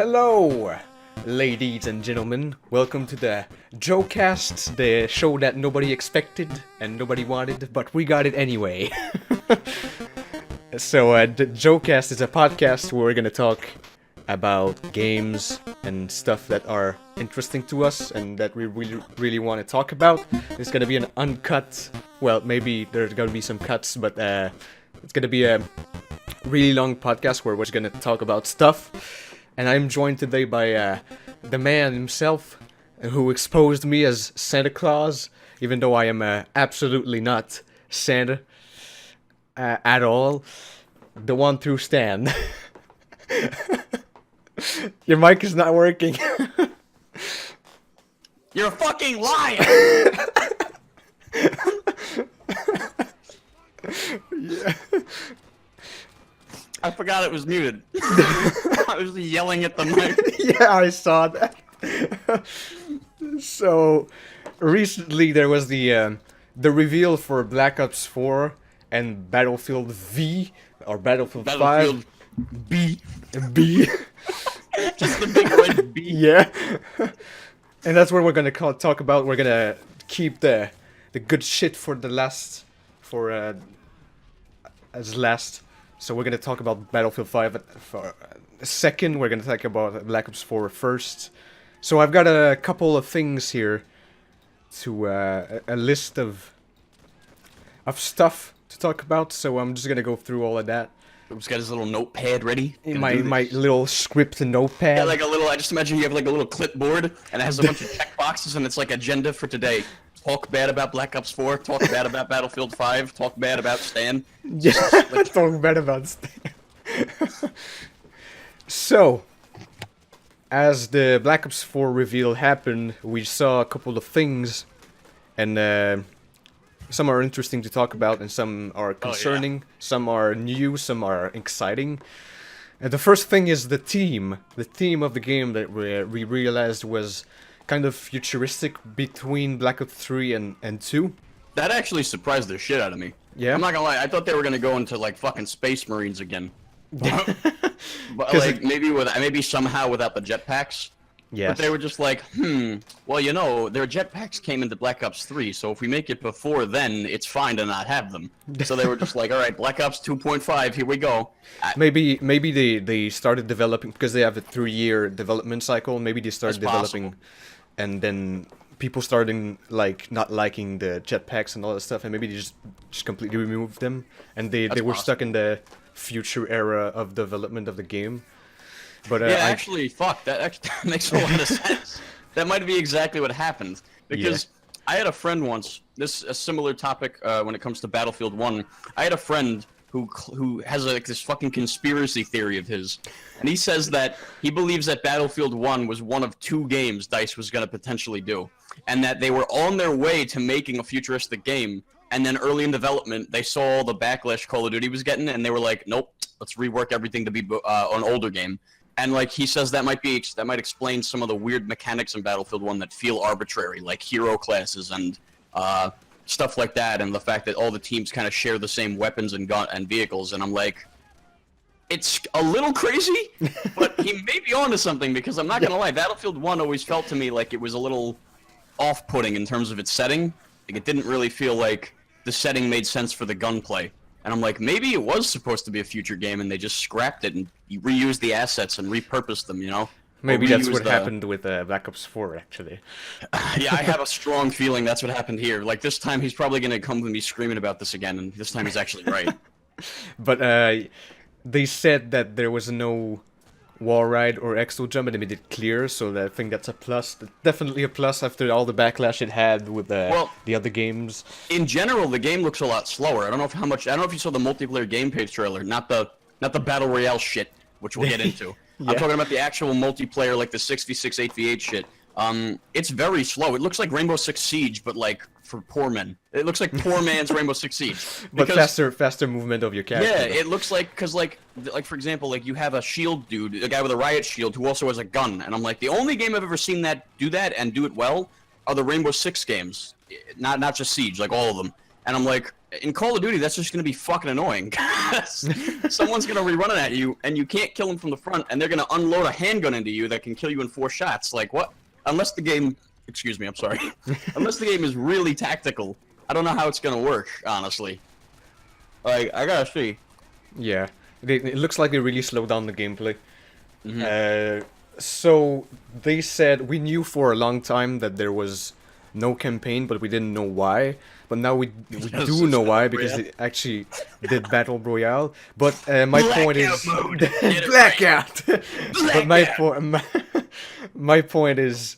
Hello, ladies and gentlemen. Welcome to the Jocast, the show that nobody expected and nobody wanted, but we got it anyway. The Jocast is a podcast where we're gonna talk about games and stuff that are interesting to us and that we really want to talk about. It's gonna be an uncut. Well, maybe there's gonna be some cuts, but it's gonna be a really long podcast where we're just gonna talk about stuff. And I'm joined today by the man himself, who exposed me as Santa Claus, even though I am absolutely not Santa at all. The one through Stan. Your mic is not working. You're a fucking liar! Yeah. I forgot it was muted. I was yelling at the mic. Yeah, I saw that. So, recently there was the reveal for Black Ops 4 and Battlefield V, or Battlefield 5. Battlefield B. B. Just the big red B. Yeah. And that's what we're gonna talk about. We're gonna keep the good shit for the last, as last. So we're gonna talk about Battlefield 5 for a second. We're gonna talk about Black Ops 4 first. So I've got a couple of things here to a list of stuff to talk about. So I'm just gonna go through all of that. He's got his little notepad ready. My little script notepad. Yeah, like a little. I just imagine you have like a little clipboard and it has a bunch of check boxes and it's like agenda for today. Talk bad about Black Ops 4. Talk bad about Battlefield 5. Talk bad about Stan. Yeah, talk bad about Stan. So, as the Black Ops 4 reveal happened, we saw a couple of things, and some are interesting to talk about, and some are concerning. Some are new, some are exciting. And the first thing is the theme. The theme of the game that we realized was kind of futuristic between Black Ops 3 and 2. That actually surprised the shit out of me. Yeah? I'm not gonna lie, I thought they were gonna go into like fucking Space Marines again. But like maybe somehow without the jetpacks. Yes. But they were just like, well, you know, their jetpacks came into Black Ops 3, so if we make it before then, it's fine to not have them. So they were just like, alright, Black Ops 2.5, here we go. Maybe they started developing, because they have a 3-year development cycle, maybe they started developing, and then people starting, like, not liking the jetpacks and all that stuff, and maybe they just completely removed them, and they were stuck in the future era of development of the game. But yeah, actually, fuck, that actually makes a lot of sense. That might be exactly what happened. Because I had a friend once, a similar topic when it comes to Battlefield 1. I had a friend who has like this fucking conspiracy theory of his. And he says that he believes that Battlefield 1 was one of 2 games DICE was going to potentially do. And that they were on their way to making a futuristic game. And then early in development, they saw all the backlash Call of Duty was getting, and they were like, nope, let's rework everything to be an older game. And like he says, that might explain some of the weird mechanics in Battlefield 1 that feel arbitrary, like hero classes and stuff like that, and the fact that all the teams kind of share the same weapons and vehicles. And I'm like, it's a little crazy, but he may be onto something, because I'm not gonna lie, Battlefield 1 always felt to me like it was a little off-putting in terms of its setting. Like it didn't really feel like the setting made sense for the gunplay. And I'm like, maybe it was supposed to be a future game, and they just scrapped it and reused the assets and repurposed them, you know? Maybe that's what happened with Black Ops 4, actually. Yeah, I have a strong feeling that's what happened here. Like, this time he's probably going to come to me screaming about this again, and this time he's actually right. But they said that there was no wall ride or exo jump, and they made it clear, so I think that's a plus. Definitely a plus after all the backlash it had with the other games. In general, the game looks a lot slower. I don't know if you saw the multiplayer game page trailer, not the Battle Royale shit, which we'll get into. Yeah. I'm talking about the actual multiplayer, like the 6v6, 8v8 shit. It's very slow. It looks like Rainbow Six Siege, but like for poor men. It looks like poor man's Rainbow Six Siege. But faster movement of your character. Yeah, it looks like, because like for example, like you have a shield dude, a guy with a riot shield who also has a gun, and I'm like, the only game I've ever seen that do it well are the Rainbow Six games, not just Siege, like all of them. And I'm like, in Call of Duty, that's just gonna be fucking annoying. Someone's gonna be running at you, and you can't kill them from the front, and they're gonna unload a handgun into you that can kill you in 4 shots. Like what? Unless the game, excuse me, I'm sorry. Unless the game is really tactical, I don't know how it's gonna work, honestly. Like I gotta see. Yeah, it looks like they really slowed down the gameplay. Mm-hmm. So they said we knew for a long time that there was no campaign, but we didn't know why. But now we do know why, because they actually did Battle Royale. But my point is blackout. But my point is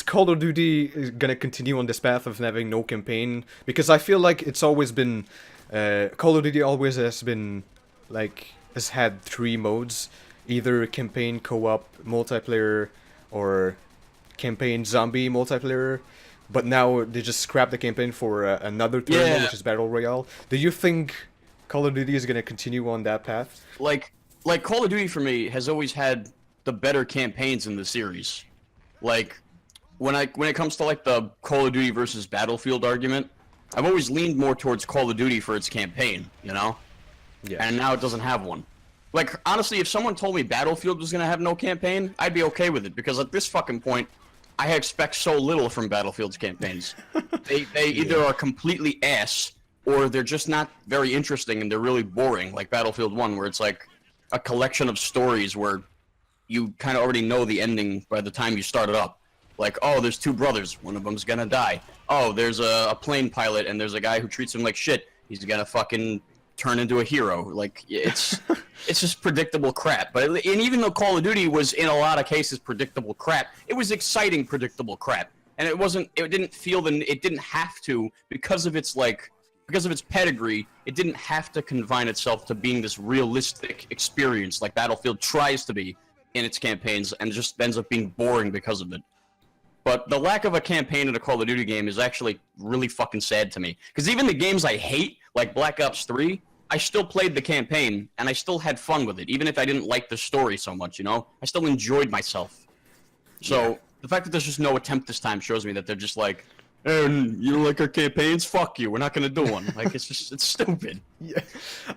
Call of Duty gonna continue on this path of having no campaign? Because I feel like it's always been Call of Duty always has been like has had 3 modes: either campaign, co-op, multiplayer, or campaign zombie multiplayer. But now they just scrapped the campaign for another third mode, which is Battle Royale. Do you think Call of Duty is gonna continue on that path? Like Call of Duty for me has always had the better campaigns in the series. Like when it comes to like the Call of Duty versus Battlefield argument, I've always leaned more towards Call of Duty for its campaign, you know? Yeah. And now it doesn't have one. Like honestly, if someone told me Battlefield was gonna have no campaign, I'd be okay with it, because at this fucking point, I expect so little from Battlefield's campaigns. They either are completely ass, or they're just not very interesting and they're really boring, like Battlefield 1, where it's like a collection of stories where you kind of already know the ending by the time you start it up. Like, oh, there's 2 brothers, one of them's gonna die. Oh, there's a plane pilot and there's a guy who treats him like shit. He's gonna fucking turn into a hero. Like, it's just predictable crap. But and even though Call of Duty was in a lot of cases predictable crap, it was exciting predictable crap. And it didn't feel it didn't have to, because of its pedigree, it didn't have to confine itself to being this realistic experience like Battlefield tries to be in its campaigns, and just ends up being boring because of it. But the lack of a campaign in a Call of Duty game is actually really fucking sad to me. Because even the games I hate, like Black Ops 3, I still played the campaign, and I still had fun with it, even if I didn't like the story so much, you know? I still enjoyed myself. So, the fact that there's just no attempt this time shows me that they're just like, you don't like our campaigns? Fuck you, we're not gonna do one. Like, it's stupid. Yeah,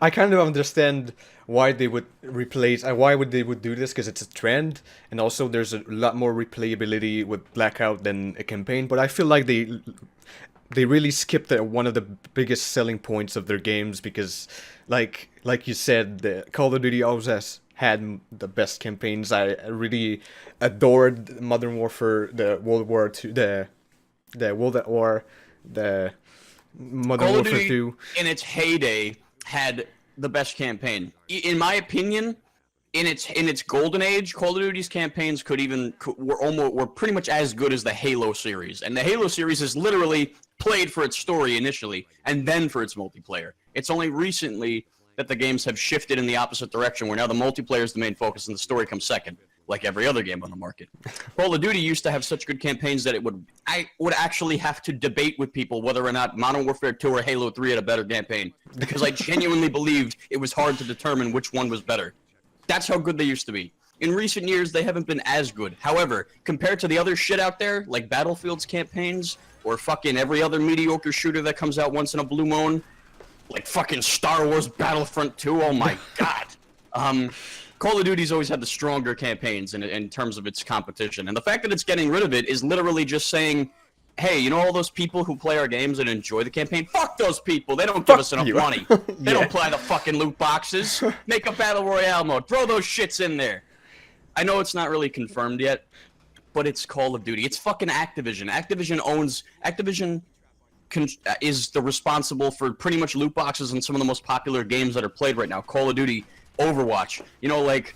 I kind of understand why they would replace, why they would do this, because it's a trend, and also there's a lot more replayability with Blackout than a campaign. But I feel like they really skipped one of the biggest selling points of their games, because, like you said, the Call of Duty always has had the best campaigns. I really adored Modern Warfare, the World War II, the World at War, the Modern Warfare 2. In its heyday, had the best campaign. In my opinion, in its golden age, Call of Duty's campaigns were pretty much as good as the Halo series. And the Halo series is literally played for its story initially, and then for its multiplayer. It's only recently that the games have shifted in the opposite direction, where now the multiplayer is the main focus and the story comes second, like every other game on the market. Call of Duty used to have such good campaigns that I would actually have to debate with people whether or not Modern Warfare 2 or Halo 3 had a better campaign, because I genuinely believed it was hard to determine which one was better. That's how good they used to be. In recent years, they haven't been as good. However, compared to the other shit out there, like Battlefield's campaigns, or fucking every other mediocre shooter that comes out once in a blue moon, like fucking Star Wars Battlefront 2, oh my god. Call of Duty's always had the stronger campaigns in terms of its competition. And the fact that it's getting rid of it is literally just saying, hey, you know all those people who play our games and enjoy the campaign? Fuck those people! They don't give us enough money. They don't play the fucking loot boxes. Make a Battle Royale mode. Throw those shits in there. I know it's not really confirmed yet, but it's Call of Duty. It's fucking Activision. Activision is responsible for pretty much loot boxes in some of the most popular games that are played right now. Call of Duty, Overwatch. You know, like,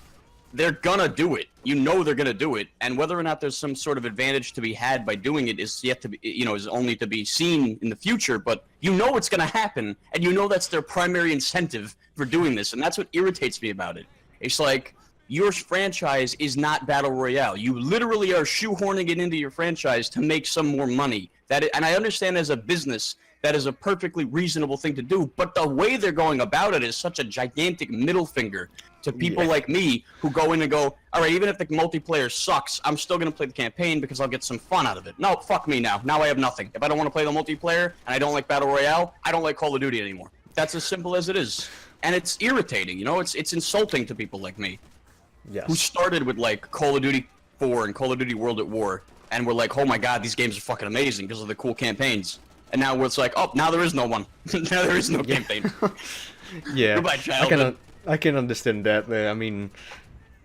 they're gonna do it. You know they're gonna do it. And whether or not there's some sort of advantage to be had by doing it is yet to be, is only to be seen in the future. But you know it's gonna happen, and you know that's their primary incentive for doing this. And that's what irritates me about it. It's like, your franchise is not Battle Royale. You literally are shoehorning it into your franchise to make some more money. And I understand as a business that is a perfectly reasonable thing to do, but the way they're going about it is such a gigantic middle finger to people like me who go in and go, all right, even if the multiplayer sucks, I'm still going to play the campaign because I'll get some fun out of it. No, fuck me now. Now I have nothing. If I don't want to play the multiplayer and I don't like Battle Royale, I don't like Call of Duty anymore. That's as simple as it is. And it's irritating, you know? It's insulting to people like me. Yes. Who started with, like, Call of Duty 4 and Call of Duty World at War, and were like, oh my god, these games are fucking amazing because of the cool campaigns. And now it's like, oh, now there is no one. Now there is no campaign. Yeah. Goodbye, childhood. I can understand that. I mean,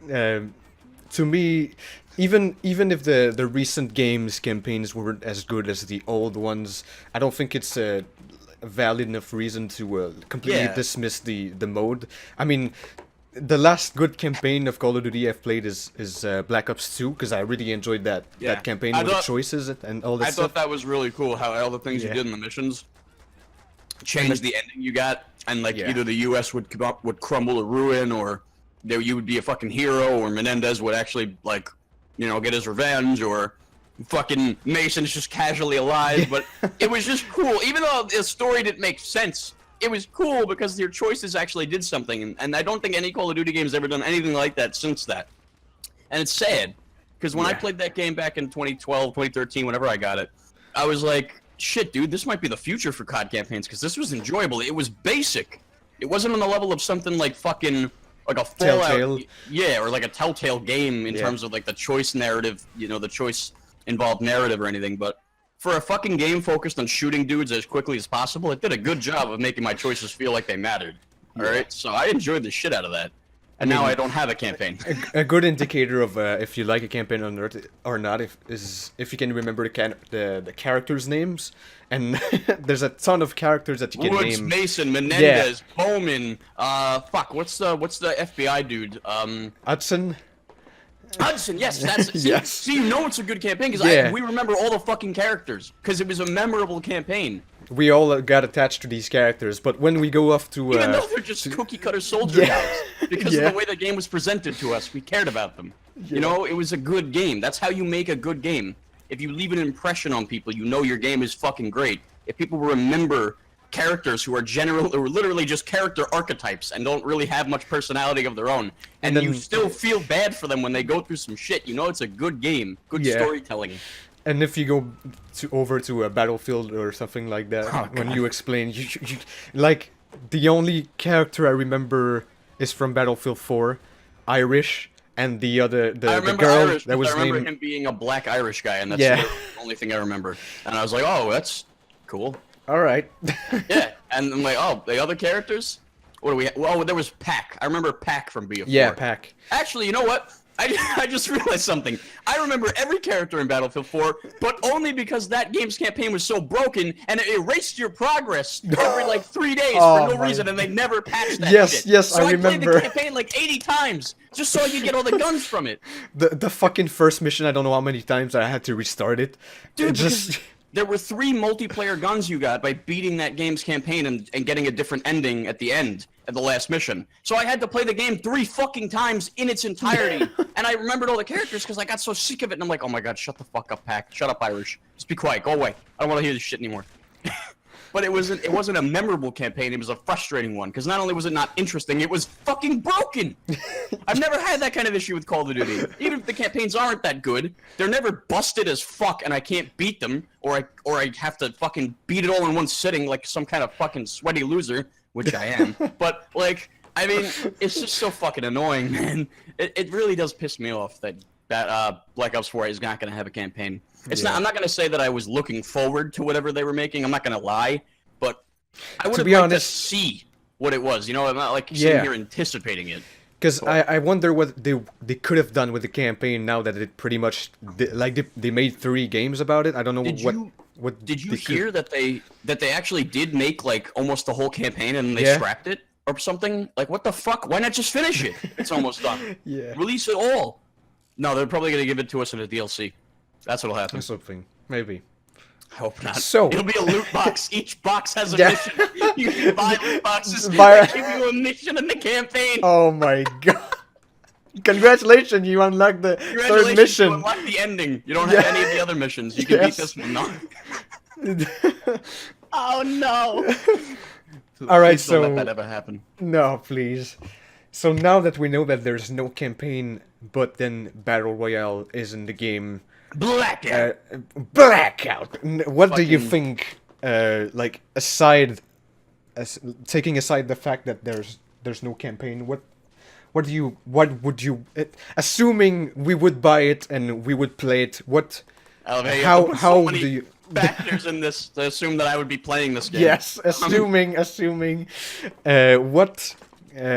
to me, even if the recent games campaigns weren't as good as the old ones, I don't think it's a valid enough reason to completely dismiss the mode. I mean, the last good campaign of Call of Duty I've played is Black Ops 2, because I really enjoyed that campaign with the choices and all that stuff. I thought that was really cool, how all the things you did in the missions changed the ending you got, and like either the U.S. would crumble to ruin, or you would be a fucking hero, or Menendez would actually, like, you know, get his revenge, or fucking Mason's just casually alive. But it was just cool, even though the story didn't make sense. It was cool because your choices actually did something, and I don't think any Call of Duty game has ever done anything like that since that. And it's sad, because when I played that game back in 2012, 2013, whenever I got it, I was like, shit, dude, this might be the future for COD campaigns, because this was enjoyable. It was basic. It wasn't on the level of something like fucking, like a Fallout, Telltale. or like a Telltale game in terms of like the choice narrative, you know, the choice involved narrative or anything, but for a fucking game focused on shooting dudes as quickly as possible, it did a good job of making my choices feel like they mattered. Alright, so I enjoyed the shit out of that. And now I don't have a campaign. A good indicator of if you like a campaign or not is if you can remember the characters' names. And there's a ton of characters that you can Woods, name. Mason, Menendez, Bowman, fuck, what's the FBI dude? Hudson. Hudson, yes, that's see, you know it's a good campaign because we remember all the fucking characters because it was a memorable campaign. We all got attached to these characters, but when we go off to even though they're just cookie cutter soldier guys, because of the way the game was presented to us, we cared about them. You know, it was a good game. That's how you make a good game. If you leave an impression on people, you know your game is fucking great. If people remember characters who are literally just character archetypes and don't really have much personality of their own, and then you still feel bad for them when they go through some shit, you know it's a good game, good storytelling. And if you go over to a Battlefield or something like that, when you explain, you like, the only character I remember is from Battlefield 4, Irish, and the other, the girl Irish, that was I remember named... him being a black Irish guy, and that's the only thing I remember. And I was like, oh, that's cool. Alright. Yeah, and I'm like, oh, the other characters? What do we have? Well, there was Pac. I remember Pac from BF4. Yeah, Pac. Actually, you know what? I just realized something. I remember every character in Battlefield 4, but only because that game's campaign was so broken, and it erased your progress every, like, 3 days for no reason, and they never patched that shit. Yes, so I remember. So I played the campaign, like, 80 times, just so I could get all the guns from it. The fucking first mission, I don't know how many times I had to restart it. Dude, there were 3 multiplayer guns you got by beating that game's campaign and getting a different ending at the end, at the last mission. So I had to play the game 3 fucking times in its entirety, and I remembered all the characters because I got so sick of it, and I'm like, oh my god, shut the fuck up, Pac. Shut up, Irish. Just be quiet. Go away. I don't want to hear this shit anymore. But it wasn't a memorable campaign, it was a frustrating one, because not only was it not interesting, it was fucking broken! I've never had that kind of issue with Call of Duty. Even if the campaigns aren't that good, they're never busted as fuck and I can't beat them, or I have to fucking beat it all in one sitting like some kind of fucking sweaty loser, which I am. But, like, I mean, it's just so fucking annoying, man. It really does piss me off that Black Ops 4 is not going to have a campaign. It's not. I'm not going to say that I was looking forward to whatever they were making. I'm not going to lie, but I would have liked to see what it was. You know, I'm not like sitting here anticipating it. Because I wonder what they could have done with the campaign now that it pretty much they made 3 games about it. I don't know what did you hear that they actually did make like almost the whole campaign and they scrapped it or something? Like, what the fuck? Why not just finish it? It's almost done. Release it all. No, they're probably going to give it to us in a DLC. That's what'll happen. Something, maybe. I hope not. So it'll be a loot box. Each box has a mission. You can buy loot boxes. They give you a mission in the campaign. Oh my god! Congratulations, you unlocked the third mission. You unlocked the ending. You don't have any of the other missions. You can beat this one. No. Oh no! All right, Please don't let so that ever happen. no, please. So now that we know that there's no campaign, but then Battle Royale is in the game, Blackout. Blackout. What do you Fucking- think? Like aside, taking aside the fact that there's no campaign, what would you, assuming we would buy it and we would play it? What? Oh, hey, you have How to put how so many do you? factors in this to assume that I would be playing this game? Yes, assuming. What?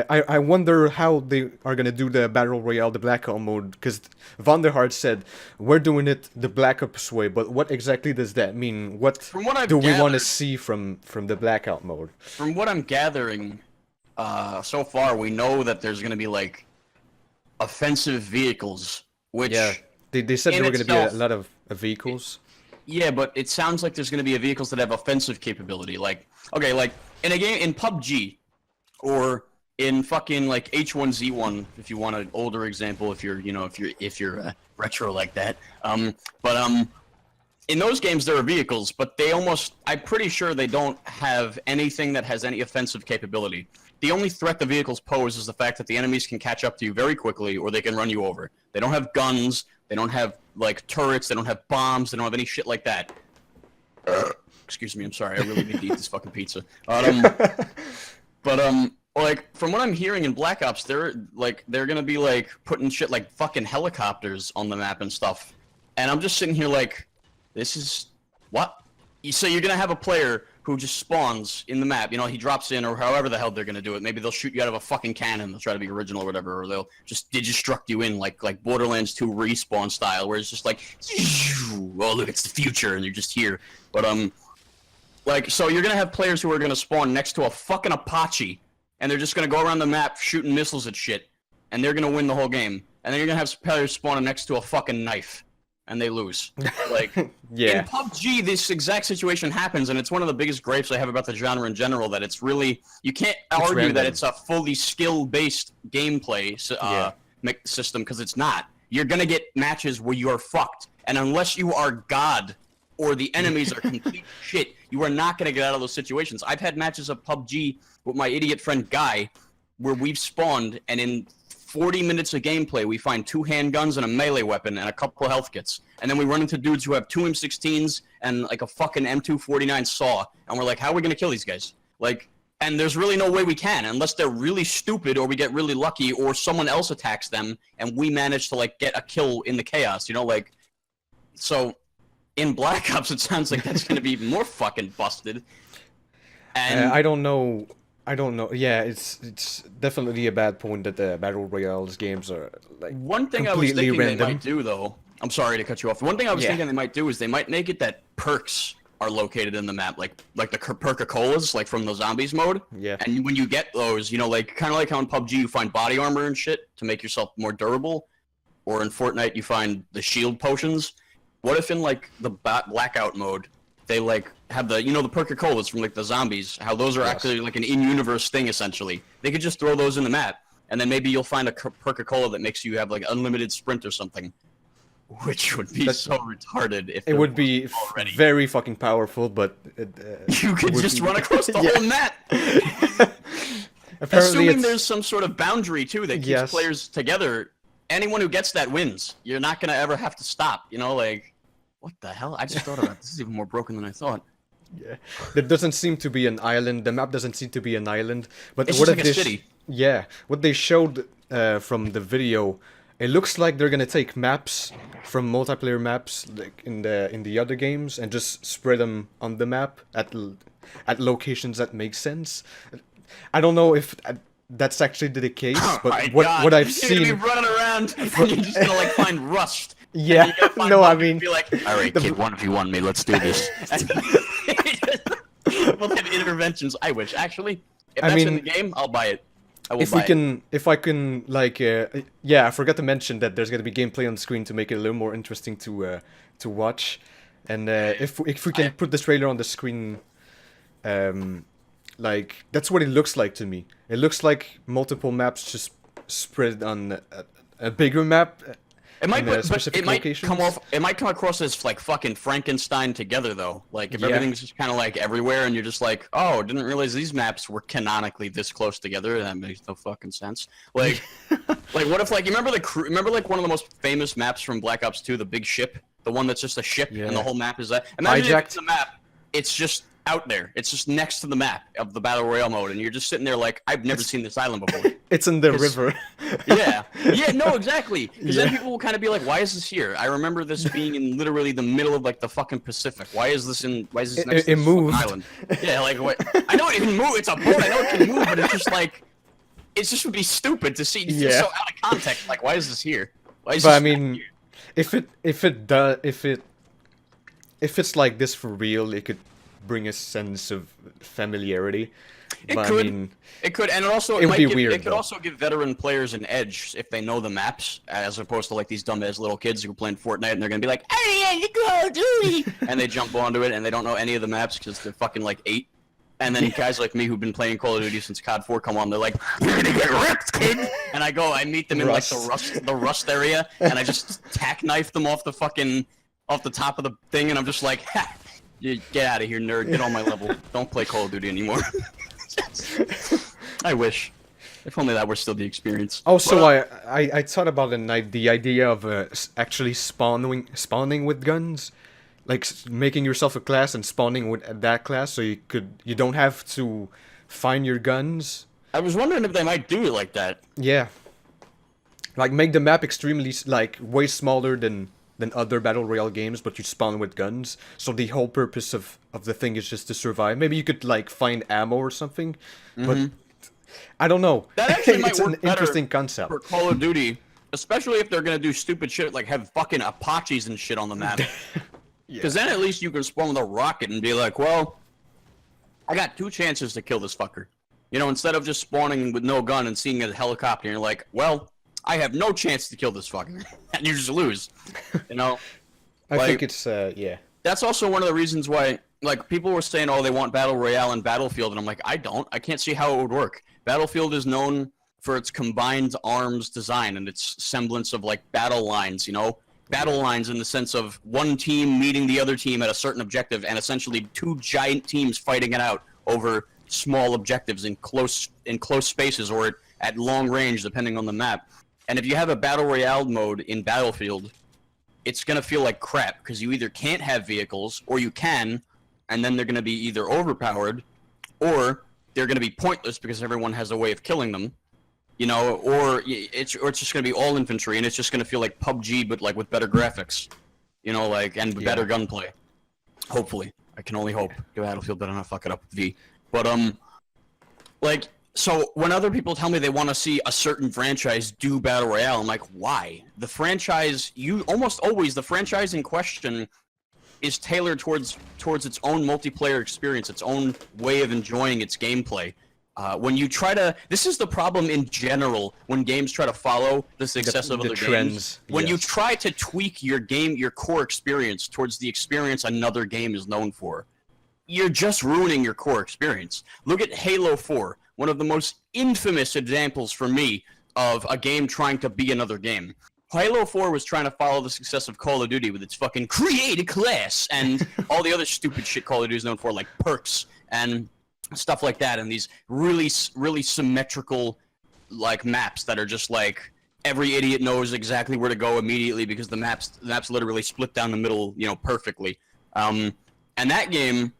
I wonder how they are gonna do the battle royale, the blackout mode, because Vonderhart said we're doing it the Black Ops way. But what exactly does that mean? What From what I've do we want to gathered- see from the blackout mode? From what I'm gathering, so far we know that there's gonna be like offensive vehicles, which Yeah, they said in there were gonna be a itself- lot of vehicles. yeah, but it sounds like there's gonna be vehicles that have offensive capability. Like, okay, like in a game in PUBG, or in fucking like H1Z1, if you want an older example, if you're retro like that. In those games there are vehicles, but I'm pretty sure they don't have anything that has any offensive capability. The only threat the vehicles pose is the fact that the enemies can catch up to you very quickly, or they can run you over. They don't have guns, they don't have like turrets, they don't have bombs, they don't have any shit like that. Excuse me, I'm sorry, I really need to eat this fucking pizza. Like from what I'm hearing in Black Ops, they're gonna be like putting shit like fucking helicopters on the map and stuff. And I'm just sitting here like, this is what? So you're gonna have a player who just spawns in the map, you know, he drops in, or however the hell they're gonna do it. Maybe they'll shoot you out of a fucking cannon, they'll try to be original or whatever, or they'll just digistruct you in like Borderlands 2 respawn style, where it's just like, oh look, it's the future, and you're just here. But like, so you're gonna have players who are gonna spawn next to a fucking Apache, and they're just gonna go around the map shooting missiles at shit, and they're gonna win the whole game. And then you're gonna have players spawning next to a fucking knife, and they lose. Like, Yeah. in PUBG, this exact situation happens, and it's one of the biggest gripes I have about the genre in general, that it's really, you can't argue random. that it's a fully skill-based gameplay system, because it's not. You're gonna get matches where you are fucked, and unless you are God, or the enemies are complete shit, you are not gonna get out of those situations. I've had matches of PUBG with my idiot friend Guy, where we've spawned, and in 40 minutes of gameplay, we find 2 handguns and a melee weapon and a couple health kits. And then we run into dudes who have 2 M16s and like a fucking M249 saw. And we're like, how are we gonna kill these guys? Like, and there's really no way we can, unless they're really stupid, or we get really lucky, or someone else attacks them and we manage to like get a kill in the chaos, you know, like. So in Black Ops, it sounds like that's gonna be more fucking busted. And I don't know. Yeah, it's definitely a bad point that the battle royales games are like one thing I was completely thinking random. they might do, though, I'm sorry to cut you off. One thing I was thinking they might do is they might make it that perks are located in the map, like the Perca-Colas, like from the zombies mode. Yeah. And when you get those, you know, like kind of like how in PUBG you find body armor and shit to make yourself more durable, or in Fortnite you find the shield potions. What if in like the blackout mode they like have the, you know, the Perca-Colas from like the zombies, how those are actually like an in-universe thing essentially. They could just throw those in the map, and then maybe you'll find a Perca-Cola that makes you have like unlimited sprint or something, which would be so retarded if It would be already. very fucking powerful, but You could just run across the whole map. Apparently Assuming it's- there's some sort of boundary too that keeps Yes. players together. Anyone who gets that wins. You're not gonna ever have to stop. You know, like, what the hell? I just thought about this. Is even more broken than I thought. Yeah. There doesn't seem to be an island. The map doesn't seem to be an island. But It's what just if like a this? city. Yeah. What they showed from the video, it looks like they're gonna take maps from multiplayer maps like in the other games and just spread them on the map at locations that make sense. I don't know if that's actually the case, but My what God. what I've You're seen. gonna be running around and you're just gonna like find rust. Yeah. And you're gonna find No, I bugs and mean. be like, all right, kid, 1v1 me. Let's do this. We'll have interventions. I wish. Actually, if I that's in mean, the game, I'll buy it. I will If buy we can, if I can, like, yeah, I forgot to mention that there's gonna be gameplay on screen to make it a little more interesting to watch, and if we can put the trailer on the screen, like that's what it looks like to me. It looks like multiple maps just spread on a bigger map. It might, in a but specific it might locations. come off. It might come across as like fucking Frankenstein together, though. Like if Yeah. everything's just kind of like everywhere, and you're just like, oh, didn't realize these maps were canonically this close together. That makes no fucking sense. Like, like what if like you remember remember like one of the most famous maps from Black Ops 2, the big ship, the one that's just a ship, Yeah. and the whole map is that. Imagine if Hijacked. it's the map. It's just out there. It's just next to the map of the Battle Royale mode, and you're just sitting there like, I've never seen this island before. It's in the It's- river. Yeah, no, exactly. Because Yeah. then people will kind of be like, "Why is this here?" I remember this being in literally the middle of like the fucking Pacific. Why is this next to It this fucking moved. island? Yeah, like what? I know it can move. It's a boat. I know it can move, but it's just like, it just would be stupid to see. It's just Yeah. so out of context. Like, why is this here? Why is But this I mean, if it's like this for real, it could bring a sense of familiarity. It But could. I mean, It could, and also It would might be give, weird, It could though. also give veteran players an edge if they know the maps, as opposed to like these dumbass little kids who are playing Fortnite and they're gonna be like, "Hey, yeah, you Call of Duty," and they jump onto it and they don't know any of the maps because they're fucking like 8. And then guys like me who've been playing Call of Duty since COD 4 come on, they're like, "You're gonna get ripped, kid!" And I meet them in like the rust area, and I just tack knife them off the top of the thing, and I'm just like, "Ha, you get out of here, nerd! Get on my level! Don't play Call of Duty anymore." I wish. If only that were still the experience. also, But, I thought about the idea of actually spawning with guns, like making yourself a class and spawning with that class, so you don't have to find your guns. I was wondering if they might do it like that. Yeah, like make the map extremely like way smaller than other battle royale games, but you spawn with guns. So the whole purpose of the thing is just to survive. Maybe you could like find ammo or something, but I don't know. That actually might it's work an better interesting concept. for Call of Duty, especially if they're gonna do stupid shit like have fucking Apaches and shit on the map. Because then at least you can spawn with a rocket and be like, well, I got 2 chances to kill this fucker. You know, instead of just spawning with no gun and seeing a helicopter, and you're like, well, I have no chance to kill this fucker, and you just lose. You know, I like- think it's yeah. that's also one of the reasons why, like, people were saying, oh, they want Battle Royale and Battlefield, and I'm like, I don't. I can't see how it would work. Battlefield is known for its combined arms design and its semblance of, like, battle lines, you know? Battle lines in the sense of one team meeting the other team at a certain objective, and essentially 2 giant teams fighting it out over small objectives in close spaces or at long range, depending on the map. And if you have a Battle Royale mode in Battlefield, it's going to feel like crap, because you either can't have vehicles, or you can, and then they're going to be either overpowered, or they're going to be pointless because everyone has a way of killing them, you know, or it's just going to be all infantry, and it's just going to feel like PUBG, but like with better graphics, you know, like, and better gunplay. Hopefully. I can only hope. Battlefield better not fuck it up with V. But, like, so when other people tell me they want to see a certain franchise do Battle Royale, I'm like, why? The franchise, almost always, the franchise in question is tailored towards its own multiplayer experience, its own way of enjoying its gameplay. When you try to, this is the problem in general when games try to follow the success of the other trends, games. When you yes. try to tweak your core experience towards the experience another game is known for, you're just ruining your core experience. Look at Halo 4, one of the most infamous examples for me of a game trying to be another game. Halo 4 was trying to follow the success of Call of Duty with its fucking create a class and all the other stupid shit Call of Duty is known for, like perks and stuff like that, and these really symmetrical like maps that are just like every idiot knows exactly where to go immediately because the maps literally split down the middle, you know, perfectly. And that game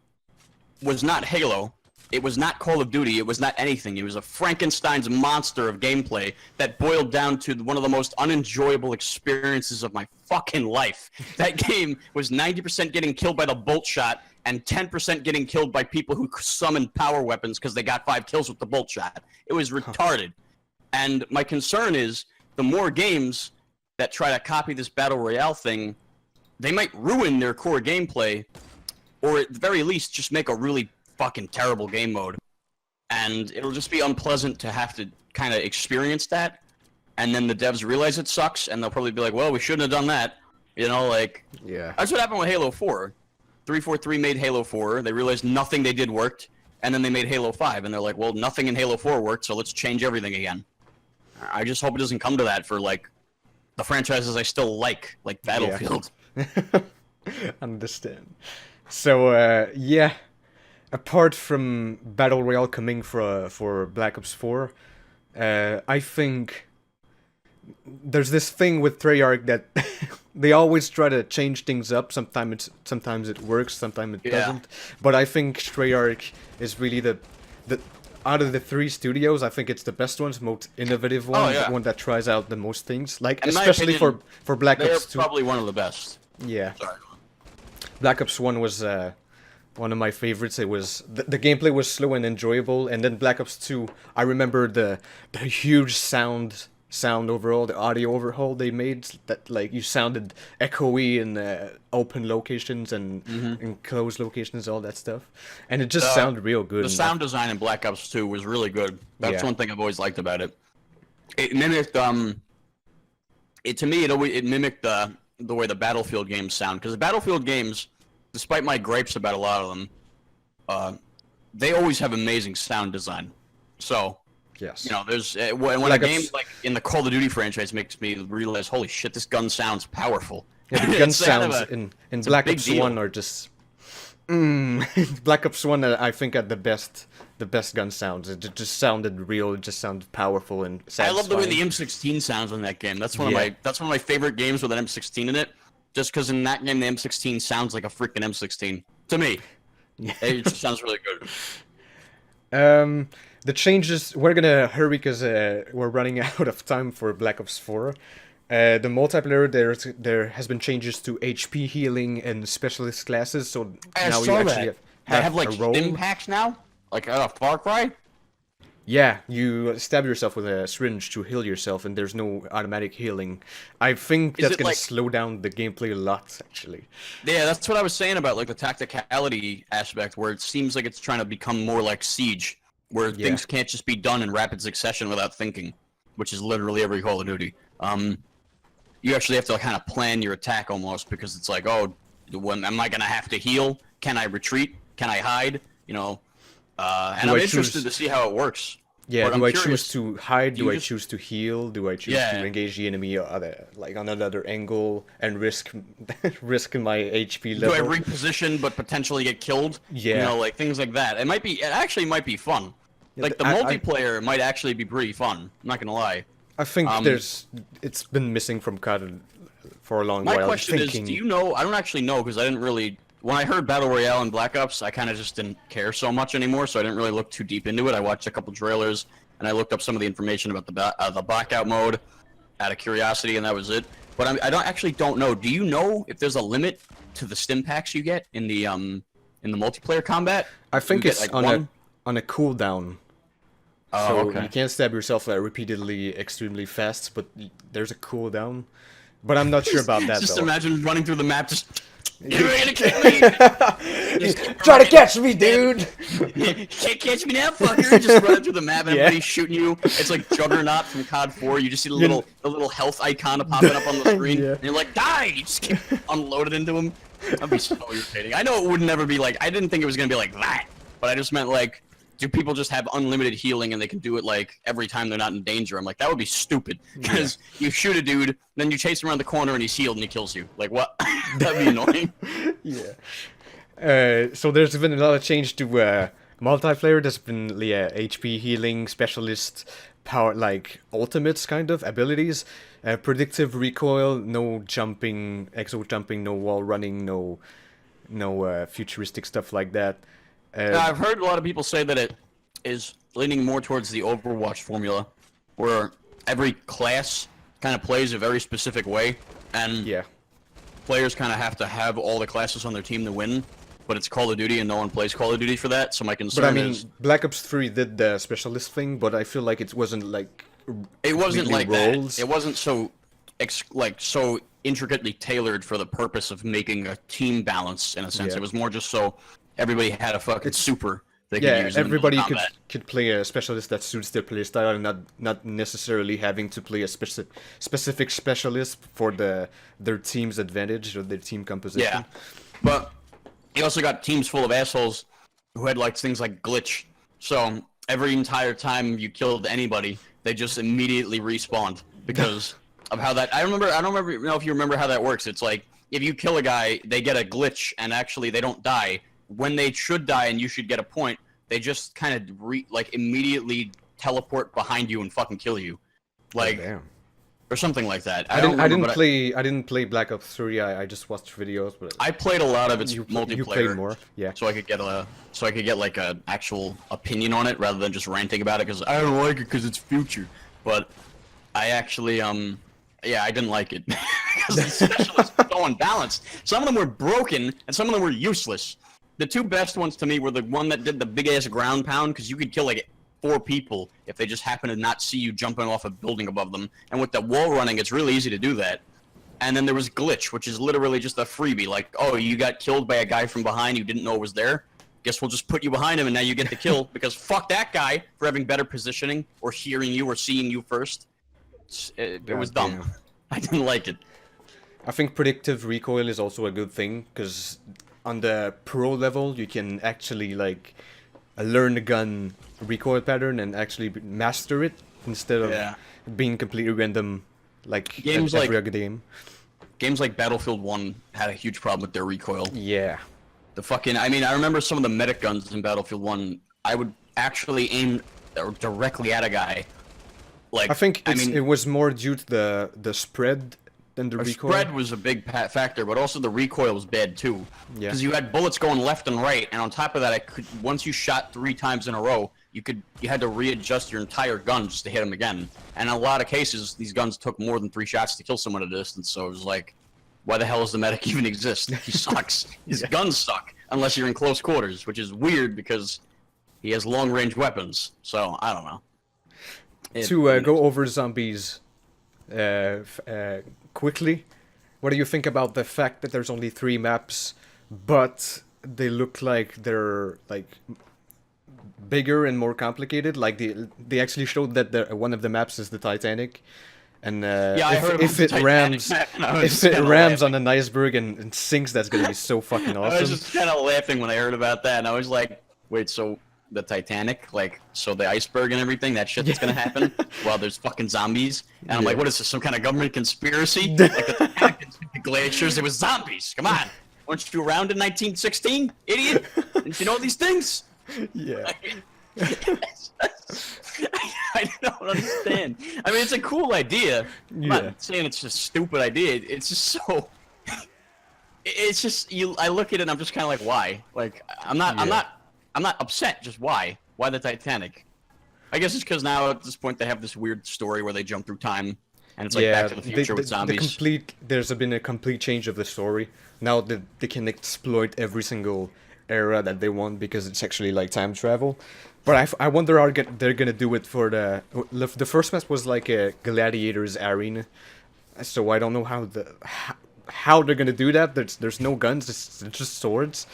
was not Halo. It was not Call of Duty. It was not anything. It was a Frankenstein's monster of gameplay that boiled down to one of the most unenjoyable experiences of my fucking life. That game was 90% getting killed by the bolt shot and 10% getting killed by people who summoned power weapons because they got 5 kills with the bolt shot. It was retarded. And my concern is the more games that try to copy this Battle Royale thing, they might ruin their core gameplay, or at the very least just make a really fucking terrible game mode, and it'll just be unpleasant to have to kind of experience that, and then the devs realize it sucks, and they'll probably be like, well, we shouldn't have done that, you know, like, Yeah. that's what happened with Halo 4. 343 made Halo 4, they realized nothing they did worked, and then they made Halo 5, and they're like, well, nothing in Halo 4 worked, so let's change everything again. I just hope it doesn't come to that for, like, the franchises I still like Battlefield. Understand. So yeah, apart from Battle Royale coming for Black Ops 4, I think there's this thing with Treyarch that they always try to change things up. Sometimes it works, sometimes it doesn't. But I think Treyarch is really the out of the three studios, I think it's the best one, most innovative one, the one that tries out the most things. Like, especially for Black Ops 2. They're probably one of the best. Yeah. Sorry. Black Ops 1 was one of my favorites. It was the gameplay was slow and enjoyable, and then Black Ops 2, I remember the huge sound overall, the audio overhaul they made, that like you sounded echoey in open locations and in closed locations, all that stuff, and it just sounded real good. The sound design in Black Ops 2 was really good. That's one thing I've always liked about it. It mimicked it mimicked the way the Battlefield games sound, because the Battlefield games, despite my gripes about a lot of them, they always have amazing sound design. So. Yes. You know, there's when a game like in the Call of Duty franchise makes me realize, holy shit, this gun sounds powerful. Yeah, the gun sounds in Black Ops 1 are just. Black Ops 1, I think, had the best gun sounds. It just sounded real. It just sounded powerful and satisfying. I love the way the M16 sounds in that game. That's one of my favorite games with an M16 in it. Just because in that game the M16 sounds like a freaking M16 to me. It just sounds really good. The changes, we're gonna hurry because we're running out of time for Black Ops 4. The multiplayer, there has been changes to HP healing and specialist classes, so now you actually have like a role. Stim packs now? Like a Far Cry? Yeah, you stab yourself with a syringe to heal yourself, and there's no automatic healing. I think that's gonna slow down the gameplay a lot, actually. Yeah, that's what I was saying about like the tacticality aspect, where it seems like it's trying to become more like Siege. Where things can't just be done in rapid succession without thinking, which is literally every Call of Duty. You actually have to kind of plan your attack almost, because it's like, oh, when am I gonna have to heal? Can I retreat? Can I hide? You know, and I'm interested to see how it works. Yeah, do I choose to hide? Do I choose to heal? Do I choose to engage the enemy like on another angle and risk my HP level? Do I reposition but potentially get killed? Yeah, you know, like things like that. It actually might be fun. Like the multiplayer might actually be pretty fun. I'm not gonna lie. I think it's been missing from COD for a long while. My question is, do you know? I don't actually know, because I didn't really. When I heard Battle Royale and Black Ops, I kind of just didn't care so much anymore, so I didn't really look too deep into it. I watched a couple trailers and I looked up some of the information about the blackout mode out of curiosity, and that was it. But I don't know. Do you know if there's a limit to the stim packs you get in the multiplayer combat? I think it's like on a cooldown. Oh, so okay. You can't stab yourself repeatedly extremely fast, but there's a cooldown. But I'm not sure about that, just though. Imagine running through the map, just... You're gonna kill me! Try to catch me, dude! Can't catch me now, fucker! Just running through the map and everybody's shooting you. It's like Juggernaut from COD 4. You just see the little health icon popping up on the screen, and you're like, die! You just keep unloaded into him. That'd be so irritating. I know it would never be like... I didn't think it was gonna be like that, but I just meant like... Do people just have unlimited healing and they can do it like every time they're not in danger? I'm like, that would be stupid, because you shoot a dude, then you chase him around the corner and he's healed and he kills you. Like, what? That'd be annoying. Yeah. So there's been a lot of change to multiplayer. There's been HP healing, specialist power, like ultimates kind of abilities, predictive recoil, no jumping, exo jumping, no wall running, no futuristic stuff like that. I've heard a lot of people say that it is leaning more towards the Overwatch formula, where every class kind of plays a very specific way, and players kind of have to have all the classes on their team to win. But it's Call of Duty, and no one plays Call of Duty for that. So my concern is, Black Ops 3 did the specialist thing, but I feel like it wasn't like that. It wasn't so so intricately tailored for the purpose of making a team balance in a sense. It was more just so everybody had a fucking super they could use. Everybody could play a specialist that suits their playstyle, and not necessarily having to play a specific specialist for their team's advantage or their team composition. Yeah, but you also got teams full of assholes who had like things like glitch. So every entire time you killed anybody, they just immediately respawned because of how that. I don't remember. You know if you remember how that works. It's like if you kill a guy, they get a glitch, and actually they don't die when they should die, and you should get a point. They just kind of immediately teleport behind you and fucking kill you, like. Oh, damn. Or something like that. I didn't play Black Ops 3. I just watched videos, but I played a lot of its multiplayer. You played more, yeah. So I could get like a actual opinion on it rather than just ranting about it because I don't like it because it's future. But I actually yeah, I didn't like it because the specialists were so unbalanced. Some of them were broken and some of them were useless. The two best ones to me were the one that did the big ass ground pound because you could kill like 4 people if they just happen to not see you jumping off a building above them. And with the wall running, it's really easy to do that. And then there was Glitch, which is literally just a freebie. Like, oh, you got killed by a guy from behind you didn't know was there. Guess we'll just put you behind him and now you get the kill because fuck that guy for having better positioning or hearing you or seeing you first. It was dumb. Damn. I didn't like it. I think predictive recoil is also a good thing because on the pro level you can actually like learn the gun recoil pattern and actually master it instead of being completely random like every other game. Games like Battlefield 1 had a huge problem with their recoil. Yeah. I mean, I remember some of the medic guns in Battlefield 1, I would actually aim directly at a guy. Like, I think it was more due to the spread than the recoil. Spread was a big factor, but also the recoil was bad too. Yeah. Because you had bullets going left and right, and on top of that, once you shot 3 times in a row, you had to readjust your entire gun just to hit him again. And in a lot of cases, these guns took more than 3 shots to kill someone at a distance. So it was like, why the hell does the medic even exist? He sucks. His guns suck unless you're in close quarters, which is weird because he has long-range weapons. So I don't know. To go over zombies quickly, what do you think about the fact that there's only 3 maps, but they look like they're like bigger and more complicated? Like they actually showed that one of the maps is the Titanic, and if it rams on an iceberg and sinks, that's gonna be so fucking awesome. I was just kind of laughing when I heard about that, and I was like, wait, so the Titanic, like, so the iceberg and everything, that shit that's gonna happen while there's fucking zombies, and I'm like, what is this, some kind of government conspiracy? Like the Titanic and the glaciers, it was zombies. Come on, weren't you around in 1916, idiot? Didn't you know these things? Yeah. I don't understand. I mean, it's a cool idea. I'm not saying it's a stupid idea. It's just so. It's just I look at it and I'm just kind of like, why? Like, I'm not upset. Just why? Why the Titanic? I guess it's because now at this point they have this weird story where they jump through time, and it's like Back to the Future with zombies. There's been a complete change of the story. Now that they can exploit every single era that they want because it's actually like time travel. But I wonder how they're gonna do it for the first match was like a gladiators arena, so I don't know how they're gonna do that. There's no guns, it's just swords.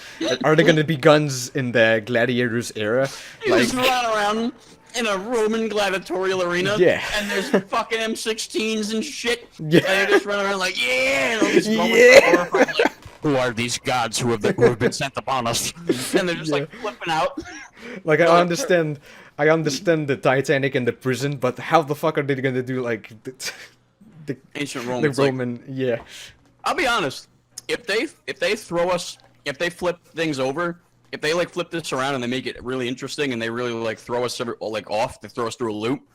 Are there gonna be guns in the gladiators era? You just run around in a Roman gladiatorial arena, and there's fucking M16s and shit, and they just run around like, and all these moments like, who are these gods who have been sent upon us? And they're just like flipping out. Like I understand the Titanic and the prison, but how the fuck are they gonna do like the ancient Romans? The Roman, I'll be honest. If they flip things over, if they like flip this around and they make it really interesting and they really like throw us off, they throw us through a loop,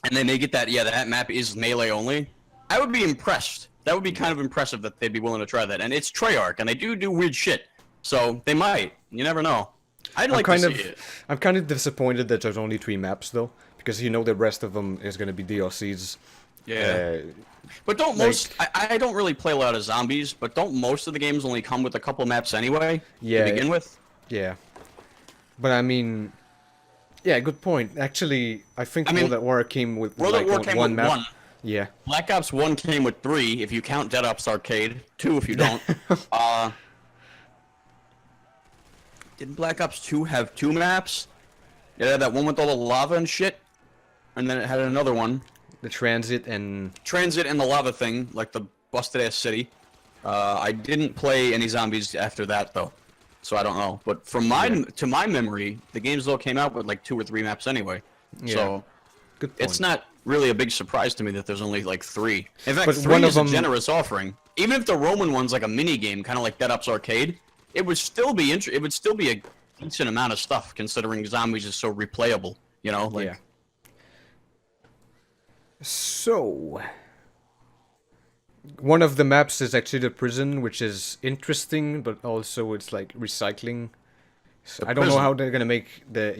and they make it that map is melee only, I would be impressed. That would be kind of impressive that they'd be willing to try that. And it's Treyarch, and they do weird shit. So they might. You never know. I'd like to see it. I'm kind of disappointed that there's only 3 maps, though. Because the rest of them is going to be DLCs. Yeah. But don't most... I don't really play a lot of zombies, but don't most of the games only come with a couple maps anyway? Yeah. To begin with? Yeah. But I mean... Yeah, good point. Actually, I think World at War came with one map. Yeah. Black Ops 1 came with 3, if you count Dead Ops Arcade. 2 if you don't. Didn't Black Ops 2 have 2 maps? It had that one with all the lava and shit. And then it had another one. The transit and the lava thing, like the busted-ass city. I didn't play any zombies after that, though. So I don't know. But from to my memory, the games all came out with like 2 or 3 maps anyway. Yeah. So... Good point. it's not really a big surprise to me that there's only like 3. In fact, But 3 one of is a them- generous offering. Even if the Roman one's like a mini game, kind of like Dead Up's Arcade, it would still be it would still be a decent amount of stuff considering zombies is so replayable. You know, like Yeah. So, one of the maps is actually the prison, which is interesting, but also it's like recycling. So I don't know prison? how they're gonna make the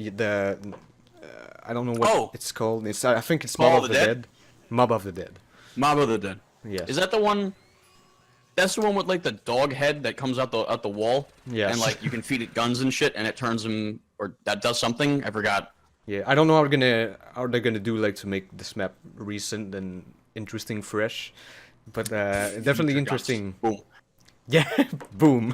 I don't know what Oh. it's called. It's I think it's Call Mob of the Dead. Mob of the Dead. Mob of the Dead. Yes. Is that the one? That's the one with like the dog head that comes out the wall. Yes. And like you can feed it guns and shit, and it turns them or that does something. I forgot. Yeah, I don't know how they're gonna do like to make this map recent and interesting, fresh, but definitely Future interesting. guns. Boom. Yeah, boom.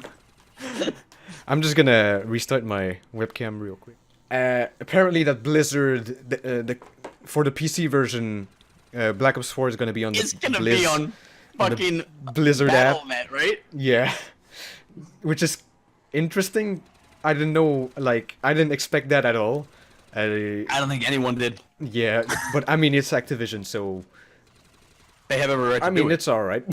I'm just gonna restart my webcam real quick. Apparently, that Blizzard, the for the PC version, Black Ops 4 is gonna be on the It's gonna be on fucking Blizzard app. Battle.net, right? Yeah, which is interesting. I didn't know, like, I didn't expect that at all. I don't think anyone did. Yeah, but I mean, it's Activision, so They have every right to I mean, do it. it's all right.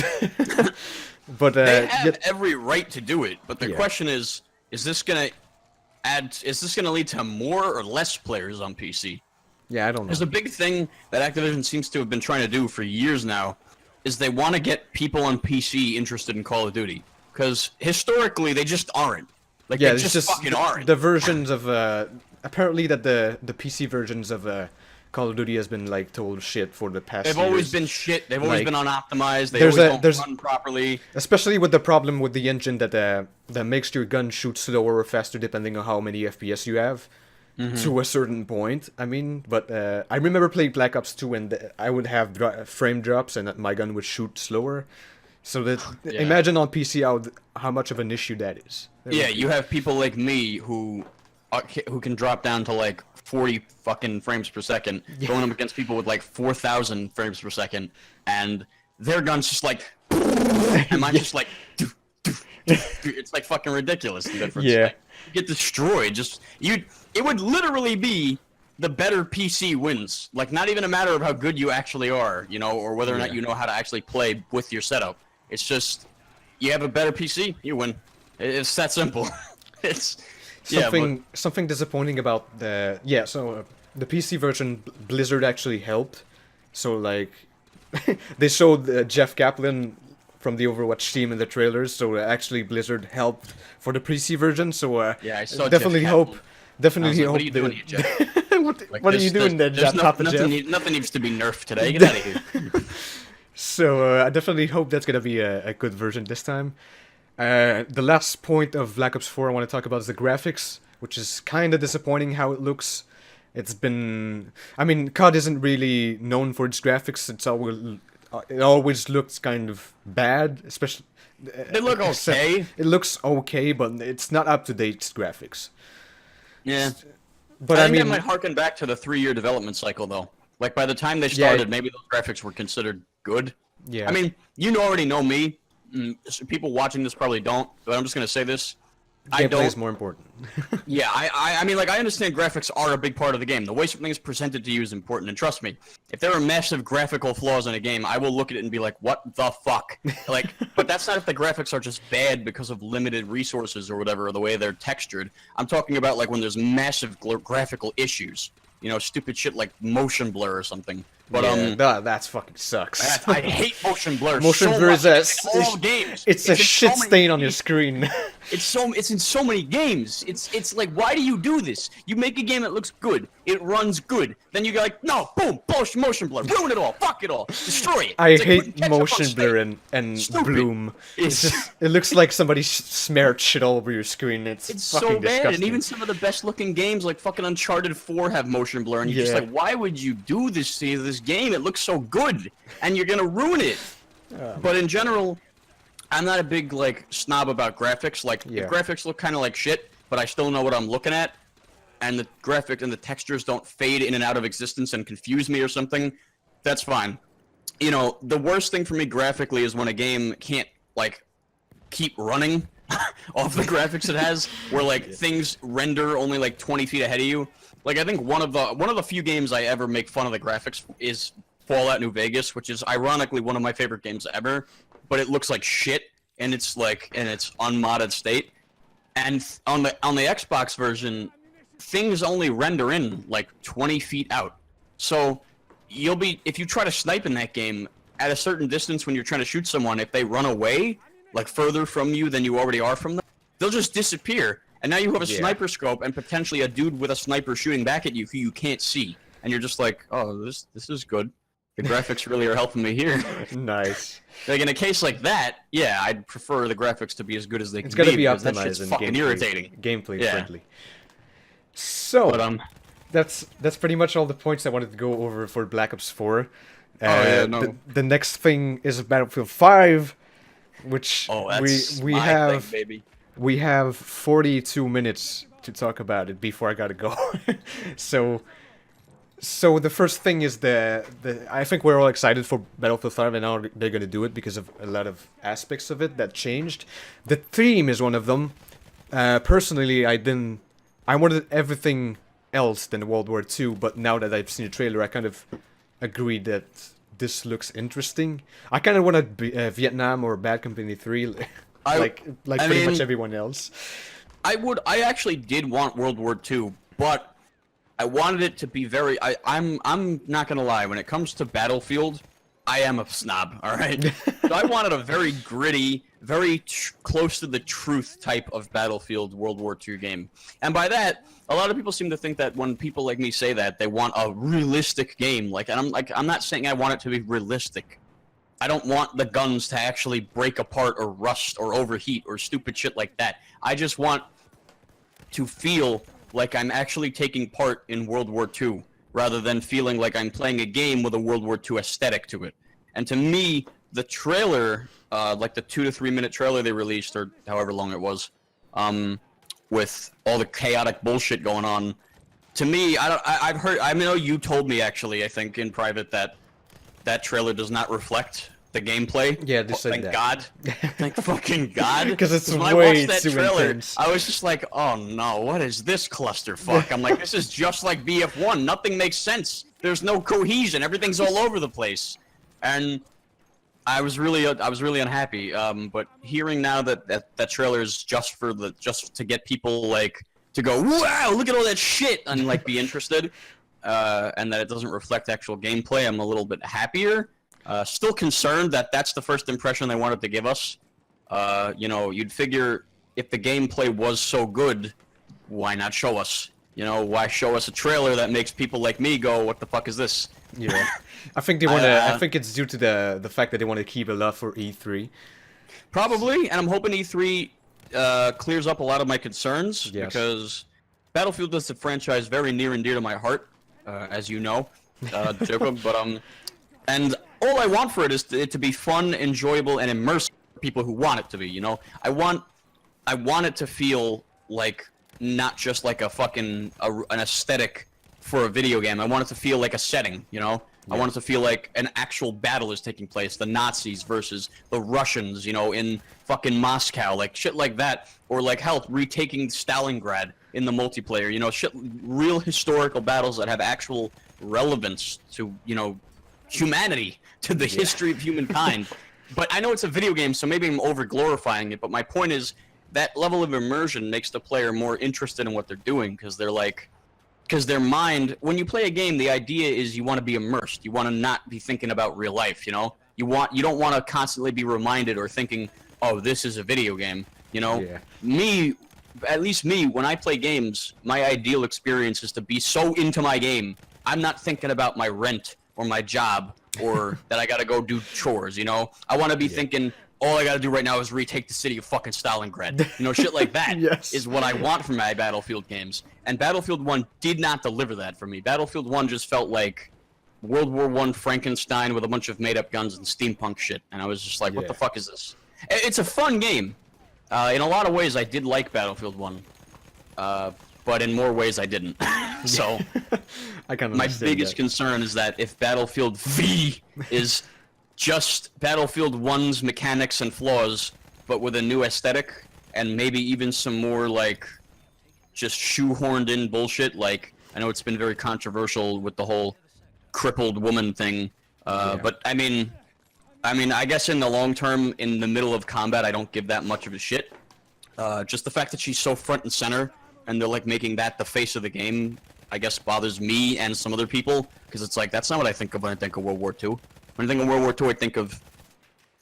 But They have yet- every right to do it, but the Yeah. question is this gonna is this gonna lead to more or less players on PC? yeah, I don't know. There's a big thing that Activision seems to have been trying to do for years now, is they want to get people on PC interested in Call of Duty. Because historically, they just aren't. Like, Yeah, they it's just, just fucking aren't. the versions of apparently that the PC versions of Call of Duty has been like told shit for the past. They've always years. been shit. They've always Like, been unoptimized. They there's always a- don't there's- run properly. Especially with the problem with the engine that makes your gun shoot slower or faster depending on how many FPS you have. Mm-hmm. To a certain point, I mean, but I remember playing Black Ops 2 and I would have frame drops and my gun would shoot slower. So that Yeah. imagine on PC how much of an issue that is. Yeah, you have people like me who can drop down to like 40 fucking frames per second, going up against people with like 4,000 frames per second, and their gun's just like, and mine's just like, it's like fucking ridiculous. The difference. Yeah. Like, you get destroyed. It would literally be the better PC wins. Like, not even a matter of how good you actually are, you know, or whether or not Yeah. you know how to actually play with your setup. It's just, you have a better PC, you win. It's that simple. It's Something disappointing about the the PC version Blizzard actually helped. So like they showed Jeff Kaplan from the Overwatch team in the trailers. So actually Blizzard helped for the PC version. So yeah, I saw definitely Jeff hope. Kaplan. Definitely I was like, hope. what are you doing here, Jeff? What are you doing there, Jeff? Papa Jeff? Nothing needs to be nerfed today. Get out of here. So I definitely hope that's gonna be a good version this time. The last point of Black Ops 4 I want to talk about is the graphics, which is kind of disappointing how it looks. It's been, I mean, COD isn't really known for its graphics. It always looks kind of bad, especially. They look okay. It looks okay, but it's not up to date graphics. Yeah. But I I think that mean, might harken back to the 3-year development cycle, though. Like, by the time they started, maybe those graphics were considered good. yeah. I mean, you already know me. So people watching this probably don't, but I'm just going to say this. I gameplay don't. is more important. Yeah, I mean, like, I understand graphics are a big part of the game. The way something is presented to you is important, and trust me, if there are massive graphical flaws in a game, I will look at it and be like, what the fuck? Like, but that's not if the graphics are just bad because of limited resources or whatever, or the way they're textured. I'm talking about, like, when there's massive graphical issues. You know, stupid shit like motion blur or something. But, that's fucking sucks. I hate motion blur Motion so blur much. is It's in all games. It's a in shit so many stain on your games. screen. It's in so many games. It's like, why do you do this? You make a game that looks good, it runs good, then you go like, no, boom, motion blur, ruin it all, fuck it all, destroy it. I It's like putting hate ketchup on motion steak. blur and Stupid. bloom. It's- It looks like somebody smeared shit all over your screen. It's so fucking bad, disgusting. and even some of the best looking games like fucking Uncharted 4 have motion blur, and you're just Yeah. like, why would you do this to this game? It looks so good, and you're gonna ruin it. But in general, I'm not a big like snob about graphics. Like, Yeah. if graphics look kind of like shit, but I still know what I'm looking at, and the graphics and the textures don't fade in and out of existence and confuse me or something, that's fine. You know, the worst thing for me graphically is when a game can't like keep running off the graphics it has, where like things render only like 20 feet ahead of you. Like I think one of the few games I ever make fun of the graphics is Fallout New Vegas, which is ironically one of my favorite games ever, but it looks like shit and it's like in its unmodded state. And on the Xbox version, things only render in like 20 feet out. So you'll be, if you try to snipe in that game at a certain distance when you're trying to shoot someone, if they run away like further from you than you already are from them, they'll just disappear. And now you have a sniper scope and potentially a dude with a sniper shooting back at you who you can't see. And you're just like, oh, this is good. The graphics really are helping me here. Nice. Like in a case like that, yeah, I'd prefer the graphics to be as good as they can be. It's gotta be because that optimized shit's and fucking irritating. gameplay Yeah. friendly. So But that's pretty much all the points I wanted to go over for Black Ops 4. yeah, no. The next thing is Battlefield 5, which that's we my have thing, baby. we have 42 minutes to talk about it before I gotta go. So the first thing is I think we're all excited for Battlefield 5 and how they're gonna do it because of a lot of aspects of it that changed. The theme is one of them. Personally, I wanted everything else than World War II, but now that I've seen the trailer, I kind of agree that this looks interesting. I kind of wanted Vietnam or Bad Company 3, like pretty much everyone else. I actually did want World War II, but I wanted it to be very. I'm not gonna lie. When it comes to Battlefield, I am a snob. All right. So I wanted a very gritty, very close to the truth type of Battlefield World War II game. And by that, a lot of people seem to think that when people like me say that, they want a realistic game. And I'm not saying I want it to be realistic. I don't want the guns to actually break apart or rust or overheat or stupid shit like that. I just want to feel like I'm actually taking part in World War II, rather than feeling like I'm playing a game with a World War II aesthetic to it. And to me, the trailer, like the 2 to 3 minute trailer they released, or however long it was, with all the chaotic bullshit going on, to me, I know you told me actually, I think in private, that trailer does not reflect the gameplay. Yeah, they said thank that. God. Thank fucking God. Because it's when I way watched that too trailer, intense. I was just like, oh no, what is this clusterfuck? I'm like, this is just like BF1. Nothing makes sense. There's no cohesion. Everything's all over the place. And I was really unhappy. But hearing now that trailer is just to get people like to go, wow, look at all that shit, and like be interested, and that it doesn't reflect actual gameplay, I'm a little bit happier. Still concerned that that's the first impression they wanted to give us. You know, you'd figure if the gameplay was so good, why not show us? You know, why show us a trailer that makes people like me go, what the fuck is this? Yeah, I think they want to. I think it's due to the fact that they want to keep a lot for E3. Probably, and I'm hoping E3 clears up a lot of my concerns, because Battlefield is a franchise very near and dear to my heart, as you know, Jocab. But and all I want for it is it to be fun, enjoyable, and immersive for people who want it to be. You know, I want it to feel like not just like a fucking an aesthetic for a video game. I want it to feel like a setting. You know, I want it to feel like an actual battle is taking place. The Nazis versus the Russians. You know, in fucking Moscow, like shit like that, or like hell, retaking Stalingrad in the multiplayer. You know, shit, real historical battles that have actual relevance to, you know, humanity, to the history of humankind. But I know it's a video game, so maybe I'm over glorifying it, but my point is that level of immersion makes the player more interested in what they're doing, because their mind, when you play a game, the idea is you want to be immersed. You want to not be thinking about real life, you know? You don't want to constantly be reminded or thinking, oh, this is a video game, you know? Me, at least me, when I play games, my ideal experience is to be so into my game, I'm not thinking about my rent or my job, or that I gotta go do chores, you know? I want to be thinking, all I gotta do right now is retake the city of fucking Stalingrad. You know, shit like that is what I want from my Battlefield games. And Battlefield 1 did not deliver that for me. Battlefield 1 just felt like World War I Frankenstein with a bunch of made-up guns and steampunk shit. And I was just like, what the fuck is this? It's a fun game. In a lot of ways, I did like Battlefield 1. But in more ways I didn't. So my biggest concern is that if Battlefield V is just Battlefield 1's mechanics and flaws, but with a new aesthetic, and maybe even some more like just shoehorned in bullshit, like I know it's been very controversial with the whole crippled woman thing. But I mean, I guess in the long term, in the middle of combat, I don't give that much of a shit. Just the fact that she's so front and center, and they're like making that the face of the game, I guess bothers me and some other people, because it's like, that's not what I think of when I think of World War II. When I think of World War II, I think of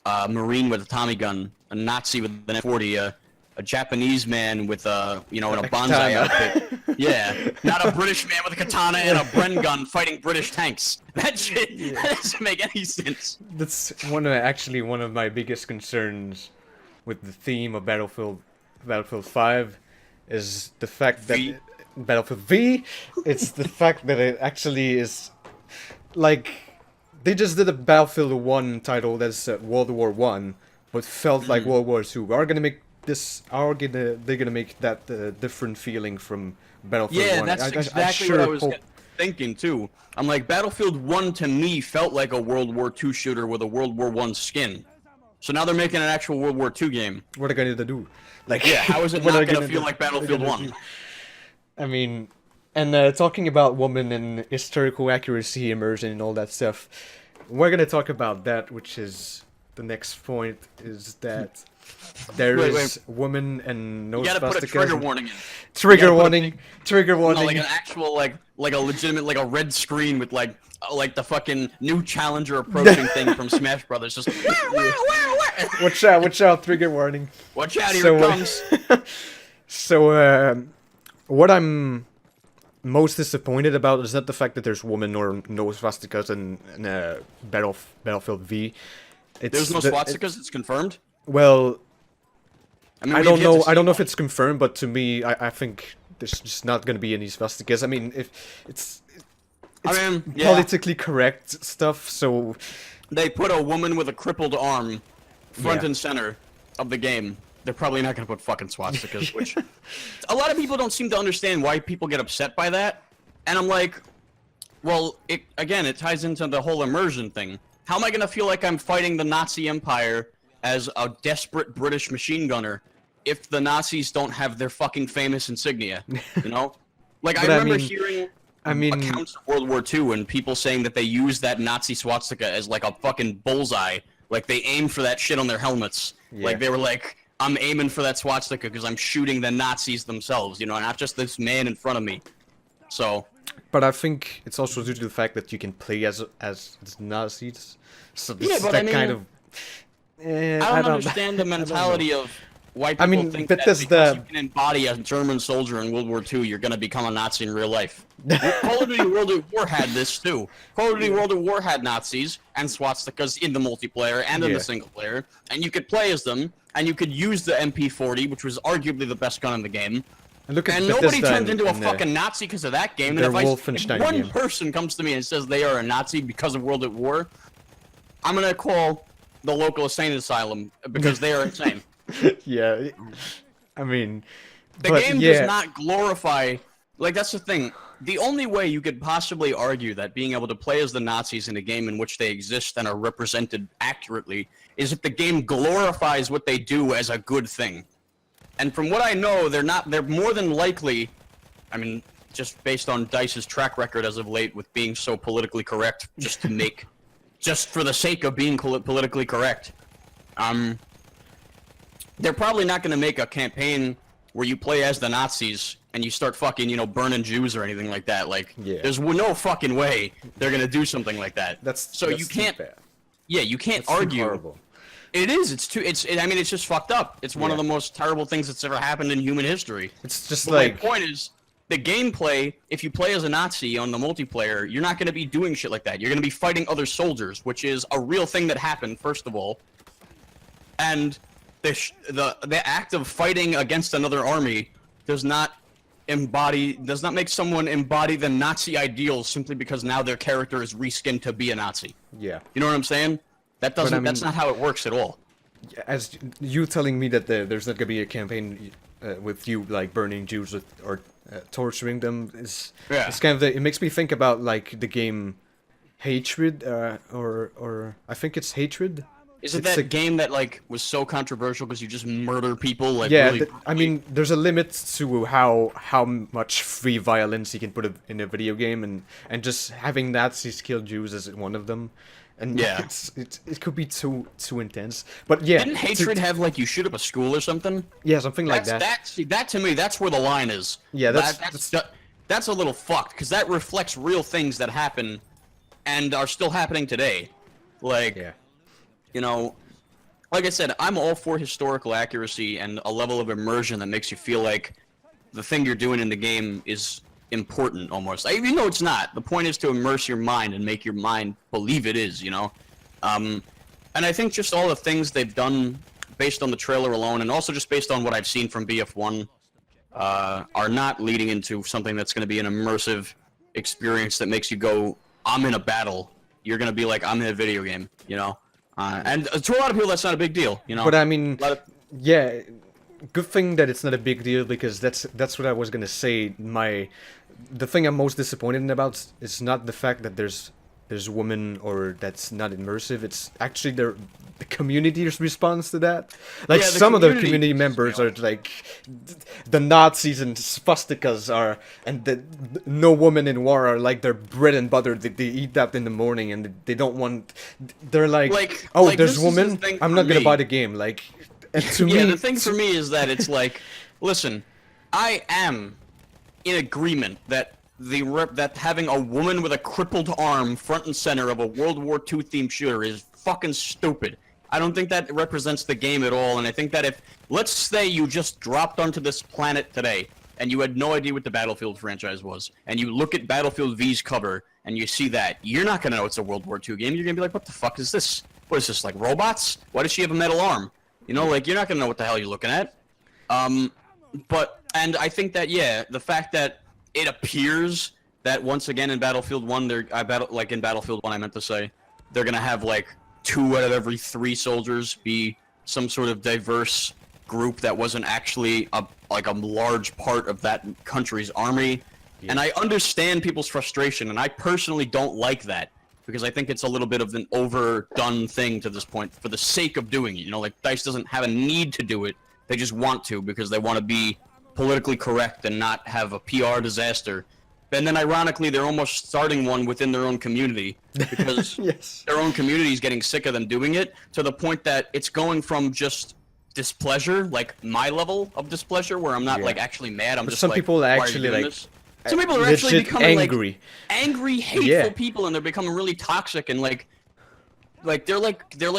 a Marine with a Tommy gun, a Nazi with an M40, a Japanese man with a, in a bonsai outfit. Yeah, not a British man with a katana and a Bren gun fighting British tanks. That shit that doesn't make any sense. That's one of my biggest concerns with the theme of Battlefield 5 is the fact that Battlefield V, it's the fact that it actually is like they just did a Battlefield 1 title that's World War 1, but felt like World War 2. They're gonna make that different feeling from Battlefield 1. Yeah, that's exactly what I was thinking too. I'm like, Battlefield 1 to me felt like a World War 2 shooter with a World War 1 skin. So now they're making an actual World War 2 game. What are they gonna do? Like, yeah, how is it not gonna feel like Battlefield 1? I mean, and talking about women and historical accuracy, immersion, and all that stuff, we're gonna talk about that, which is the next point, is that there is women and no you gotta put a trigger warning in. Trigger warning. Trigger warning. No, like an actual, like a legitimate, like a red screen with like the fucking new challenger approaching thing from Smash Brothers. Just watch out! Trigger warning. Watch out! Here it comes. So, what I'm most disappointed about is not the fact that there's women or no swastikas in Battlefield V. There's no swastikas. It's confirmed. Well, I don't know. I don't know if one. it's confirmed, but to me, I think there's just not going to be any swastikas. I mean, if it's politically correct stuff, so they put a woman with a crippled arm front and center of the game. They're probably not going to put fucking swastikas, which a lot of people don't seem to understand why people get upset by that. And I'm like, well, it ties into the whole immersion thing. How am I going to feel like I'm fighting the Nazi Empire as a desperate British machine gunner if the Nazis don't have their fucking famous insignia, you know? Like, I remember hearing accounts of World War II and people saying that they used that Nazi swastika as like a fucking bullseye. Like, they aimed for that shit on their helmets. Yeah. Like, they were like, I'm aiming for that swastika because I'm shooting the Nazis themselves, you know, not just this man in front of me. So... But I think it's also due to the fact that you can play as Nazis. So this is but that I mean, kind of... I don't understand the mentality of why people think that because you can embody a German soldier in World War II, you're going to become a Nazi in real life. Call of Duty World at War had this too. Call of Duty World at War had Nazis and swastikas in the multiplayer and in the single player, and you could play as them, and you could use the MP40, which was arguably the best gun in the game. And nobody turns into a fucking Nazi because of that game. And if one person comes to me and says they are a Nazi because of World at War, I'm going to call the local insane asylum because they are insane. Yeah. I mean... The game does not glorify... Like, that's the thing. The only way you could possibly argue that being able to play as the Nazis in a game in which they exist and are represented accurately is if the game glorifies what they do as a good thing. And from what I know, they're more than likely, I mean, just based on DICE's track record as of late with being so politically correct, just for the sake of being politically correct, they're probably not going to make a campaign where you play as the Nazis and you start fucking, burning Jews or anything like that. Like, there's no fucking way they're going to do something like that. You can't, you can't argue. Horrible. It is. I mean, it's just fucked up. It's one of the most terrible things that's ever happened in human history. It's just my point is, the gameplay, if you play as a Nazi on the multiplayer, you're not going to be doing shit like that. You're going to be fighting other soldiers, which is a real thing that happened, first of all. And the act of fighting against another army does not make someone embody the Nazi ideals simply because now their character is reskinned to be a Nazi. Yeah. You know what I'm saying? That's not how it works at all. As you telling me that there's not gonna be a campaign with you like burning Jews or torturing them is kind of it makes me think about like the game Hatred or I think it's Hatred. Is it that game that like was so controversial because you just murder people? Like, yeah, really I mean, there's a limit to how much free violence you can put in a video game, and just having Nazis kill Jews is one of them, and Yeah. it could be too intense. But yeah, Didn't hatred have like you shoot up a school or something? yeah, something like that. See, that to me, that's where the line is. Yeah, That's a little fucked because that reflects real things that happen, and are still happening today. Like, yeah. you know, like I said, I'm all for historical accuracy and a level of immersion that makes you feel like the thing you're doing in the game is important almost. Even though it's not. The point is to immerse your mind and make your mind believe it is, you know? And I think just all the things they've done based on the trailer alone, and also just based on what I've seen from BF1, are not leading into something that's going to be an immersive experience that makes you go, I'm in a battle. You're going to be like, I'm in a video game, you know? And to a lot of people, that's not a big deal, you know? But I mean, yeah, good thing that it's not a big deal, because that's what I was gonna say. The thing I'm most disappointed about is not the fact that there's women or that's not immersive. It's actually the community's response to that. Like, Yeah, some of the community members are like, the Nazis and swastikas are, and the no woman in war are like their bread and butter. They eat that in the morning, and they don't want. They're like, oh, like, there's this is women. the thing I'm for not gonna me. buy the game. Like, and to Yeah, me, the thing for me is that it's like, listen, I am in agreement that that having a woman with a crippled arm front and center of a World War II themed shooter is fucking stupid. I don't think that represents the game at all, and I think that if, let's say you just dropped onto this planet today, and you had no idea what the Battlefield franchise was, and you look at Battlefield V's cover, and you see that, you're not gonna know it's a World War II game. You're gonna be like, what the fuck is this? What is this, like robots? Why does she have a metal arm? You know, like, you're not gonna know what the hell you're looking at. And I think that, yeah, the fact that it appears that once again in Battlefield 1, like in Battlefield 1 I meant to say, they're gonna have like 2 out of every 3 soldiers be some sort of diverse group that wasn't actually a large part of that country's army. Yeah. And I understand people's frustration, and I personally don't like that, because I think it's a little bit of an overdone thing to this point for the sake of doing it. You know, like, DICE doesn't have a need to do it. They just want to, because they want to be politically correct and not have a PR disaster. And then ironically, they're almost starting one within their own community, because yes. Their own community is getting sick of them doing it, to the point that it's going from just displeasure, like my level of displeasure, where I'm not like actually mad. I'm just some like, people why actually are you doing like this? Some people are actually becoming angry, like angry, hateful people, and they're becoming really toxic, and like they're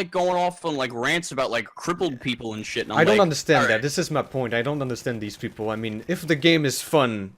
going off on like rants about like crippled people and shit. And I don't like, understand that. right. This is my point. I don't understand these people. I mean, if the game is fun,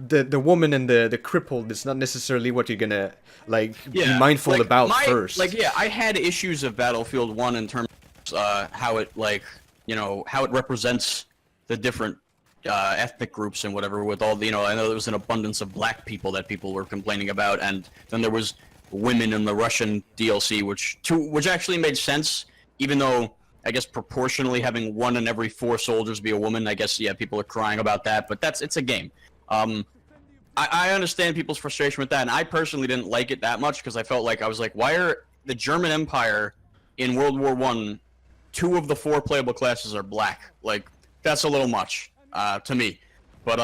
the woman and the crippled is not necessarily what you're gonna like be mindful like, about first. Like, yeah, I had issues of Battlefield 1 in terms of how it, like, you know, how it represents the different ethnic groups and whatever, with all the, you know, I know there was an abundance of black people that people were complaining about, and then there was women in the Russian DLC, which actually made sense, even though I guess proportionally having 1 in every 4 soldiers be a woman, I guess, yeah, people are crying about that, but it's a game. I understand people's frustration with that, and I personally didn't like it that much, because I felt like, I was like, why are the German Empire in World War I, 2 of the 4 playable classes are black? Like, that's a little much, to me. But,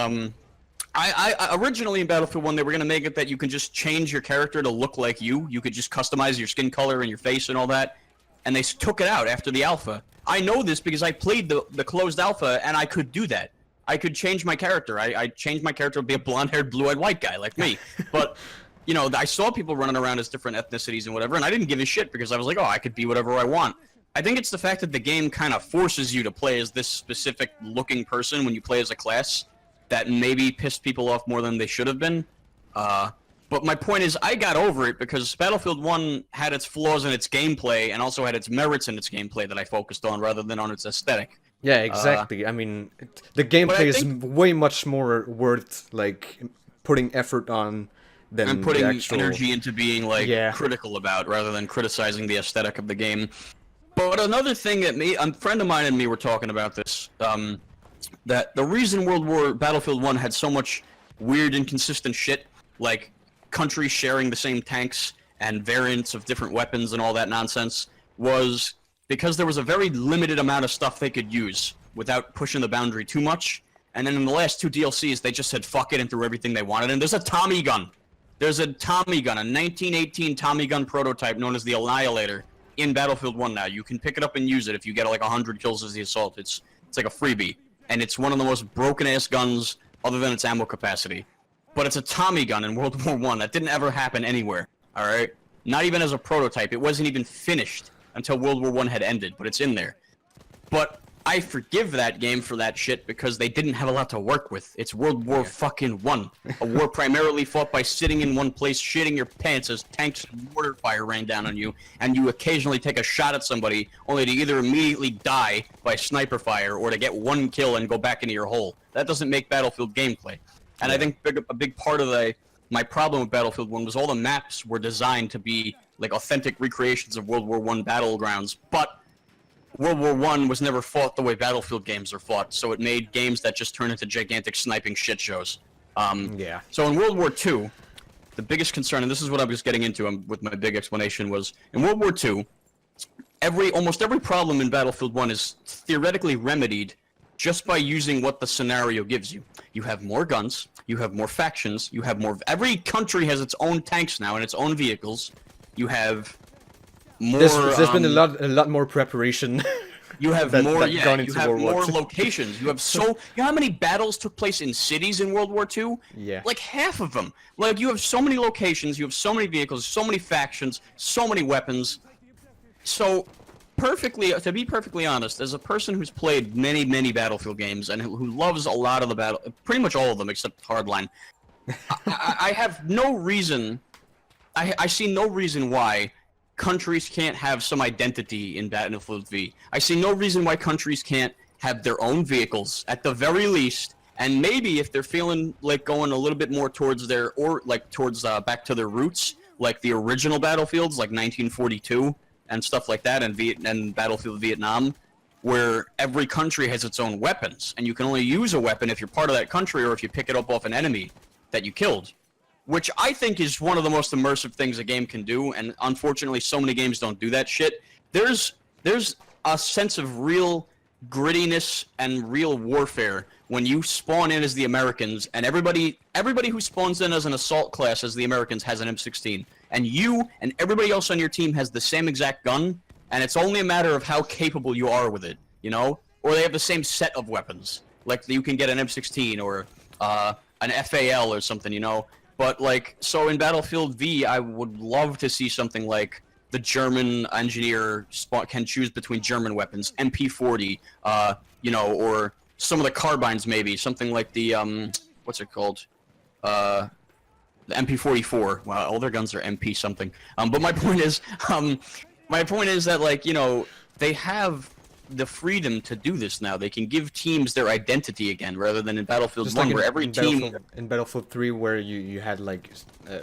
I originally in Battlefield 1, they were going to make it that you can just change your character to look like you. You could just customize your skin color and your face and all that, and they took it out after the alpha. I know this because I played the closed alpha, and I could do that. I could change my character. I changed my character to be a blonde-haired, blue-eyed white guy like me. But, you know, I saw people running around as different ethnicities and whatever, and I didn't give a shit, because I was like, oh, I could be whatever I want. I think it's the fact that the game kind of forces you to play as this specific-looking person when you play as a class that maybe pissed people off more than they should have been. But my point is, I got over it, because Battlefield 1 had its flaws in its gameplay, and also had its merits in its gameplay that I focused on, rather than on its aesthetic. Yeah, exactly. I mean, the gameplay is way much more worth like putting effort on than and putting the actual energy into being like critical about, rather than criticizing the aesthetic of the game. But another thing that a friend of mine and me were talking about this, that the reason Battlefield 1 had so much weird, inconsistent shit, like countries sharing the same tanks and variants of different weapons and all that nonsense, was because there was a very limited amount of stuff they could use without pushing the boundary too much. And then in the last 2 DLCs, they just said fuck it and threw everything they wanted. And there's a Tommy gun. There's a Tommy gun, a 1918 Tommy gun prototype known as the Annihilator in Battlefield 1 now. You can pick it up and use it if you get like 100 kills as the Assault. It's like a freebie. And it's one of the most broken-ass guns other than its ammo capacity. But it's a Tommy gun in World War I. That didn't ever happen anywhere, alright? Not even as a prototype. It wasn't even finished until World War I had ended, but it's in there. But I forgive that game for that shit because they didn't have a lot to work with. It's World War fucking I. A war primarily fought by sitting in one place, shitting your pants as tanks and mortar fire rain down on you, and you occasionally take a shot at somebody only to either immediately die by sniper fire or to get 1 kill and go back into your hole. That doesn't make Battlefield gameplay. And I think a big part of my problem with Battlefield 1 was all the maps were designed to be like authentic recreations of World War I battlegrounds, but World War I was never fought the way Battlefield games are fought, so it made games that just turn into gigantic sniping shit shows. So in World War II, the biggest concern, and this is what I was getting into with my big explanation, was in World War II, almost every problem in Battlefield 1 is theoretically remedied just by using what the scenario gives you. You have more guns, you have more factions, you have more... Every country has its own tanks now and its own vehicles. You have... There's been a lot more preparation. You have more, yeah. You have more locations. You have you know how many battles took place in cities in World War II? Yeah. Like half of them. Like you have so many locations. You have so many vehicles. So many factions. So many weapons. So, to be perfectly honest, as a person who's played many Battlefield games and who loves a lot of the pretty much all of them except Hardline, I have no reason. I see no reason why countries can't have some identity in Battlefield V. I see no reason why countries can't have their own vehicles, at the very least, and maybe if they're feeling like going a little bit more towards back to their roots, like the original Battlefields, like 1942 and stuff like that, and Battlefield Vietnam, where every country has its own weapons, and you can only use a weapon if you're part of that country or if you pick it up off an enemy that you killed. Which I think is one of the most immersive things a game can do, and unfortunately so many games don't do that shit. There's a sense of real grittiness and real warfare when you spawn in as the Americans, and everybody who spawns in as an assault class as the Americans has an M16, and you and everybody else on your team has the same exact gun, and it's only a matter of how capable you are with it, you know? Or they have the same set of weapons, like you can get an M16 or an FAL or something, you know? But, like, so in Battlefield V, I would love to see something like the German engineer can choose between German weapons, MP40, you know, or some of the carbines maybe, something like the, what's it called? The MP44. Wow, all their guns are MP something. But my point is that, like, you know, they have the freedom to do this now. They can give teams their identity again, rather than in Battlefield Just 1, like where every team... In Battlefield 3, where you had, like,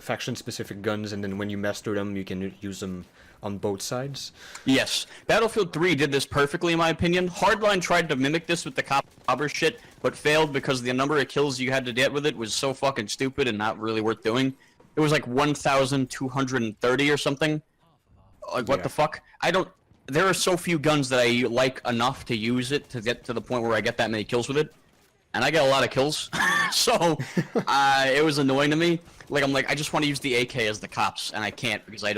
faction-specific guns, and then when you master them, you can use them on both sides. Yes. Battlefield 3 did this perfectly, in my opinion. Hardline tried to mimic this with the copper shit, but failed because the number of kills you had to get with it was so fucking stupid and not really worth doing. It was like 1,230 or something. Like, what the fuck? There are so few guns that I like enough to use it to get to the point where I get that many kills with it. And I get a lot of kills. So, it was annoying to me. Like, I'm like, I just want to use the AK as the cops, and I can't because I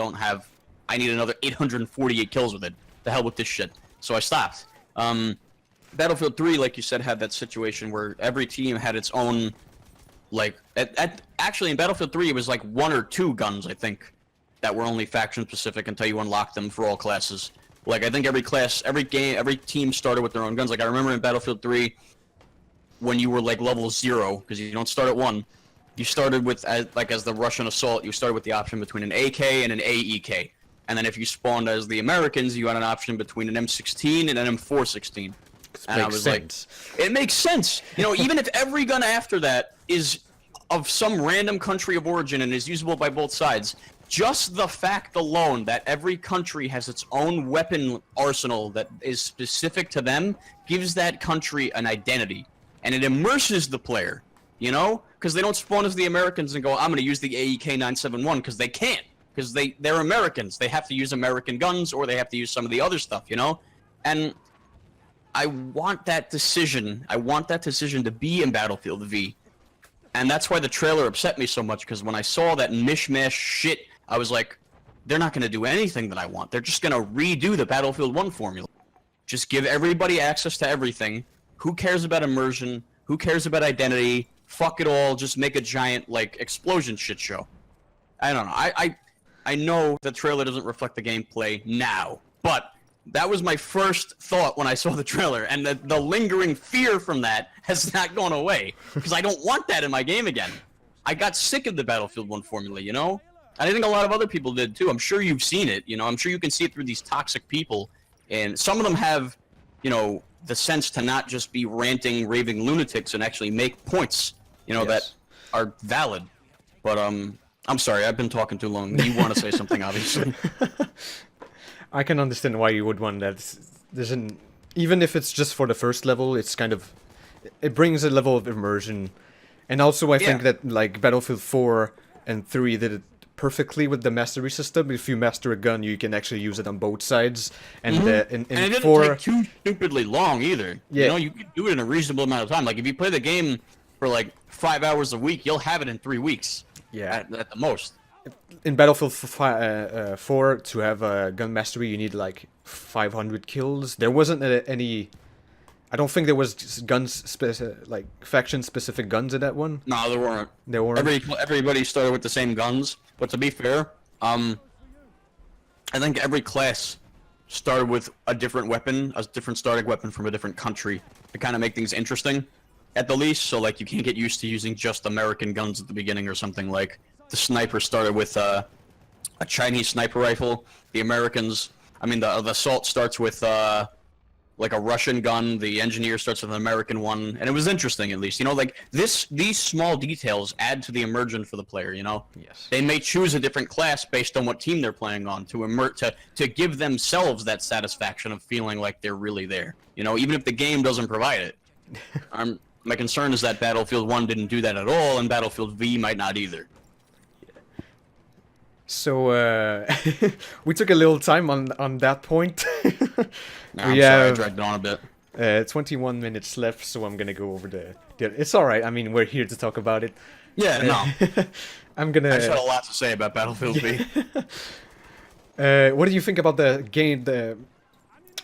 need another 848 kills with it. The hell with this shit. So I stopped. Battlefield 3, like you said, had that situation where every team had its own, like, actually in Battlefield 3 it was like 1 or 2 guns, I think, that were only faction specific until you unlocked them for all classes. Like, I think every team started with their own guns. Like, I remember in Battlefield 3, when you were, like, level 0, because you don't start at 1, you started with, as the Russian assault, you started with the option between an AK and an AEK. And then if you spawned as the Americans, you had an option between an M16 and an M416. And I was like, it makes sense. You know, even if every gun after that is of some random country of origin and is usable by both sides, just the fact alone that every country has its own weapon arsenal that is specific to them gives that country an identity. And it immerses the player, you know? Because they don't spawn as the Americans and go, I'm going to use the AEK-971, because they can't. because they're Americans. They have to use American guns, or they have to use some of the other stuff, you know? And I want that decision. I want that decision to be in Battlefield V. And that's why the trailer upset me so much, because when I saw that mishmash shit, I was like, they're not going to do anything that I want. They're just going to redo the Battlefield 1 formula. Just give everybody access to everything. Who cares about immersion? Who cares about identity? Fuck it all. Just make a giant, like, explosion shit show. I don't know. I know the trailer doesn't reflect the gameplay now, but that was my first thought when I saw the trailer, and the lingering fear from that has not gone away, because I don't want that in my game again. I got sick of the Battlefield 1 formula, you know? And I think a lot of other people did too. I'm sure you've seen it, you know? I'm sure you can see it through these toxic people, and some of them have, you know, the sense to not just be ranting, raving lunatics and actually make points, you know, that are valid. But, I'm sorry, I've been talking too long. You want to say something, obviously. I can understand why you would want that. Even if it's just for the first level, it's kind of... It brings a level of immersion. And also I think that, like, Battlefield 4 and 3 did it perfectly with the mastery system. If you master a gun, you can actually use it on both sides. And in and it didn't 4... take too stupidly long, either. Yeah. You know, you could do it in a reasonable amount of time. Like, if you play the game for, like, 5 hours a week, you'll have it in 3 weeks. Yeah. At the most. In Battlefield 4, to have a gun mastery, you need like 500 kills. There wasn't any... I don't think there was like faction-specific guns in that one. No, there weren't. There weren't. Everybody started with the same guns, but to be fair, I think every class started with a different weapon, a different starting weapon from a different country, to kind of make things interesting, at the least. So like you can't get used to using just American guns at the beginning or something. Like the sniper started with a Chinese sniper rifle. The Americans, I mean the assault starts with like a Russian gun. The engineer starts with an American one, and it was interesting, at least. You know, like these small details add to the immersion for the player. You know, Yes. They may choose a different class based on what team they're playing on to give themselves that satisfaction of feeling like they're really there. You know, even if the game doesn't provide it. My concern is that Battlefield 1 didn't do that at all, and Battlefield V might not either. So we took a little time on that point. I'm sorry, I dragged it on a bit. 21 minutes left, so I'm gonna go over the... It's alright, I mean, we're here to talk about it. Yeah, no. I'm gonna... I just had a lot to say about Battlefield V. What do you think about the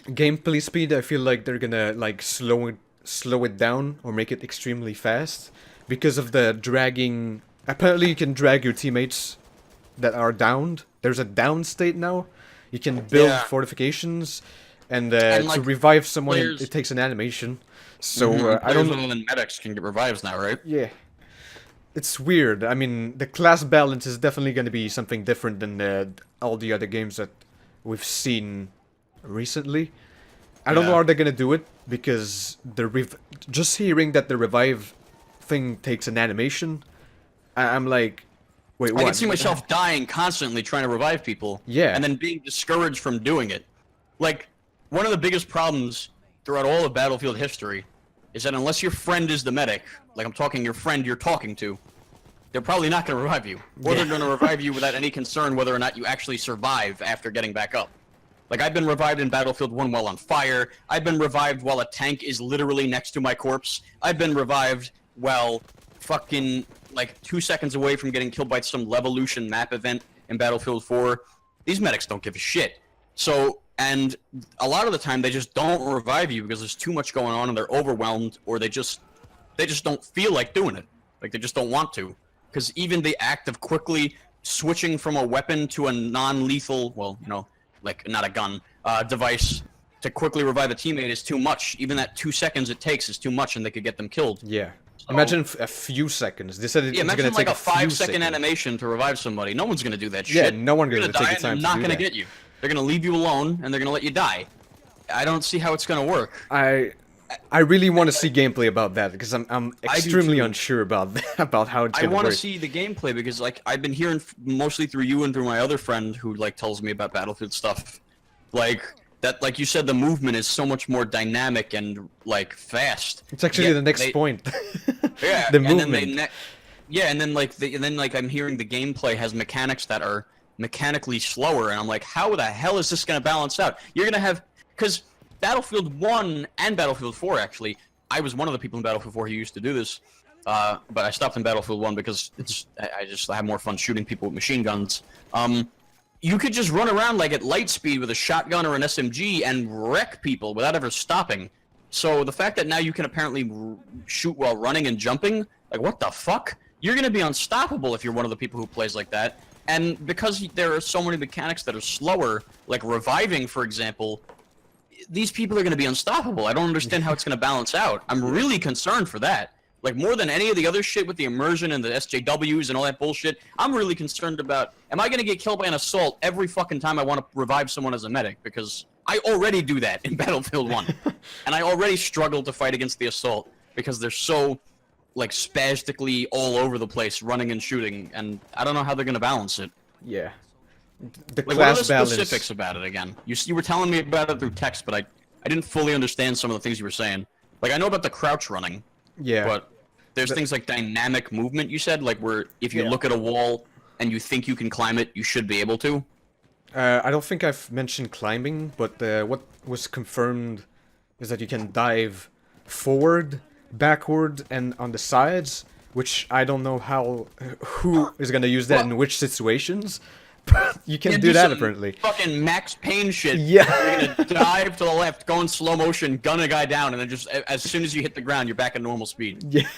gameplay speed? I feel like they're gonna like slow it down or make it extremely fast because of the dragging. Apparently, you can drag your teammates that are downed. There's a down state now. You can build fortifications, and like, to revive someone, players... it takes an animation. So I don't know. Other than medics can get revives now, right? Yeah. It's weird. I mean, the class balance is definitely going to be something different than all the other games that we've seen recently. I don't know how they're going to do it, because just hearing that the revive thing takes an animation, I'm like, wait, what? I can see myself dying constantly trying to revive people. Yeah. And then being discouraged from doing it. Like, one of the biggest problems throughout all of Battlefield history is that unless your friend is the medic, like I'm talking your friend you're talking to, they're probably not going to revive you. Or they're going to revive you without any concern whether or not you actually survive after getting back up. Like, I've been revived in Battlefield 1 while on fire. I've been revived while a tank is literally next to my corpse. I've been revived while fucking, like, 2 seconds away from getting killed by some Levolution map event in Battlefield 4. These medics don't give a shit. So, and a lot of the time they just don't revive you because there's too much going on and they're overwhelmed, or they just don't feel like doing it. Like, they just don't want to. Because even the act of quickly switching from a weapon to a non-lethal, well, you know, like, not a gun, device to quickly revive a teammate is too much. Even that 2 seconds it takes is too much, and they could get them killed. Yeah. So, imagine a few seconds. They said it's going to take like a few 5-second seconds. animation to revive somebody. No one's going to do that Yeah, shit. no one's going to die, take the time and to they're not do going to that. get you. They're going to leave you alone, and they're going to let you die. I don't see how it's going to work. I really want to see gameplay about that, because I'm extremely too. unsure about about how it's I going to work. want to see the gameplay, because like I've been hearing mostly through you and through my other friend who like tells me about Battlefield stuff. Like that, like you said, the movement is so much more dynamic and like fast. It's actually the next point. Yeah, the and movement. then and then like I'm hearing the gameplay has mechanics that are mechanically slower, and I'm like, how the hell is this going to balance out? You're going to have, because Battlefield 1 and Battlefield 4, actually, I was one of the people in Battlefield 4 who used to do this, but I stopped in Battlefield 1 because I just have more fun shooting people with machine guns. You could just run around like at light speed with a shotgun or an SMG and wreck people without ever stopping. So the fact that now you can apparently shoot while running and jumping, like what the fuck? You're going to be unstoppable if you're one of the people who plays like that. And because there are so many mechanics that are slower, like reviving, for example, these people are going to be unstoppable. I don't understand how it's going to balance out. I'm really concerned for that. Like, more than any of the other shit with the immersion and the SJWs and all that bullshit, I'm really concerned about, am I going to get killed by an assault every fucking time I want to revive someone as a medic? Because I already do that in Battlefield 1. And I already struggle to fight against the assault because they're so, like, spastically all over the place, running and shooting, and I don't know how they're going to balance it. Yeah. The Like, class what are the balance. specifics about it again? You were telling me about it through text, but I didn't fully understand some of the things you were saying. Like, I know about the crouch running. Yeah. But there's things like dynamic movement, you said? Like, where if you look at a wall and you think you can climb it, you should be able to? I don't think I've mentioned climbing, but what was confirmed is that you can dive forward, backward, and on the sides, which I don't know who is gonna use that in which situations, but you can do that apparently. Fucking Max Payne shit. Yeah. You're gonna dive to the left, go in slow motion, gun a guy down, and then just as soon as you hit the ground, you're back at normal speed. Yeah.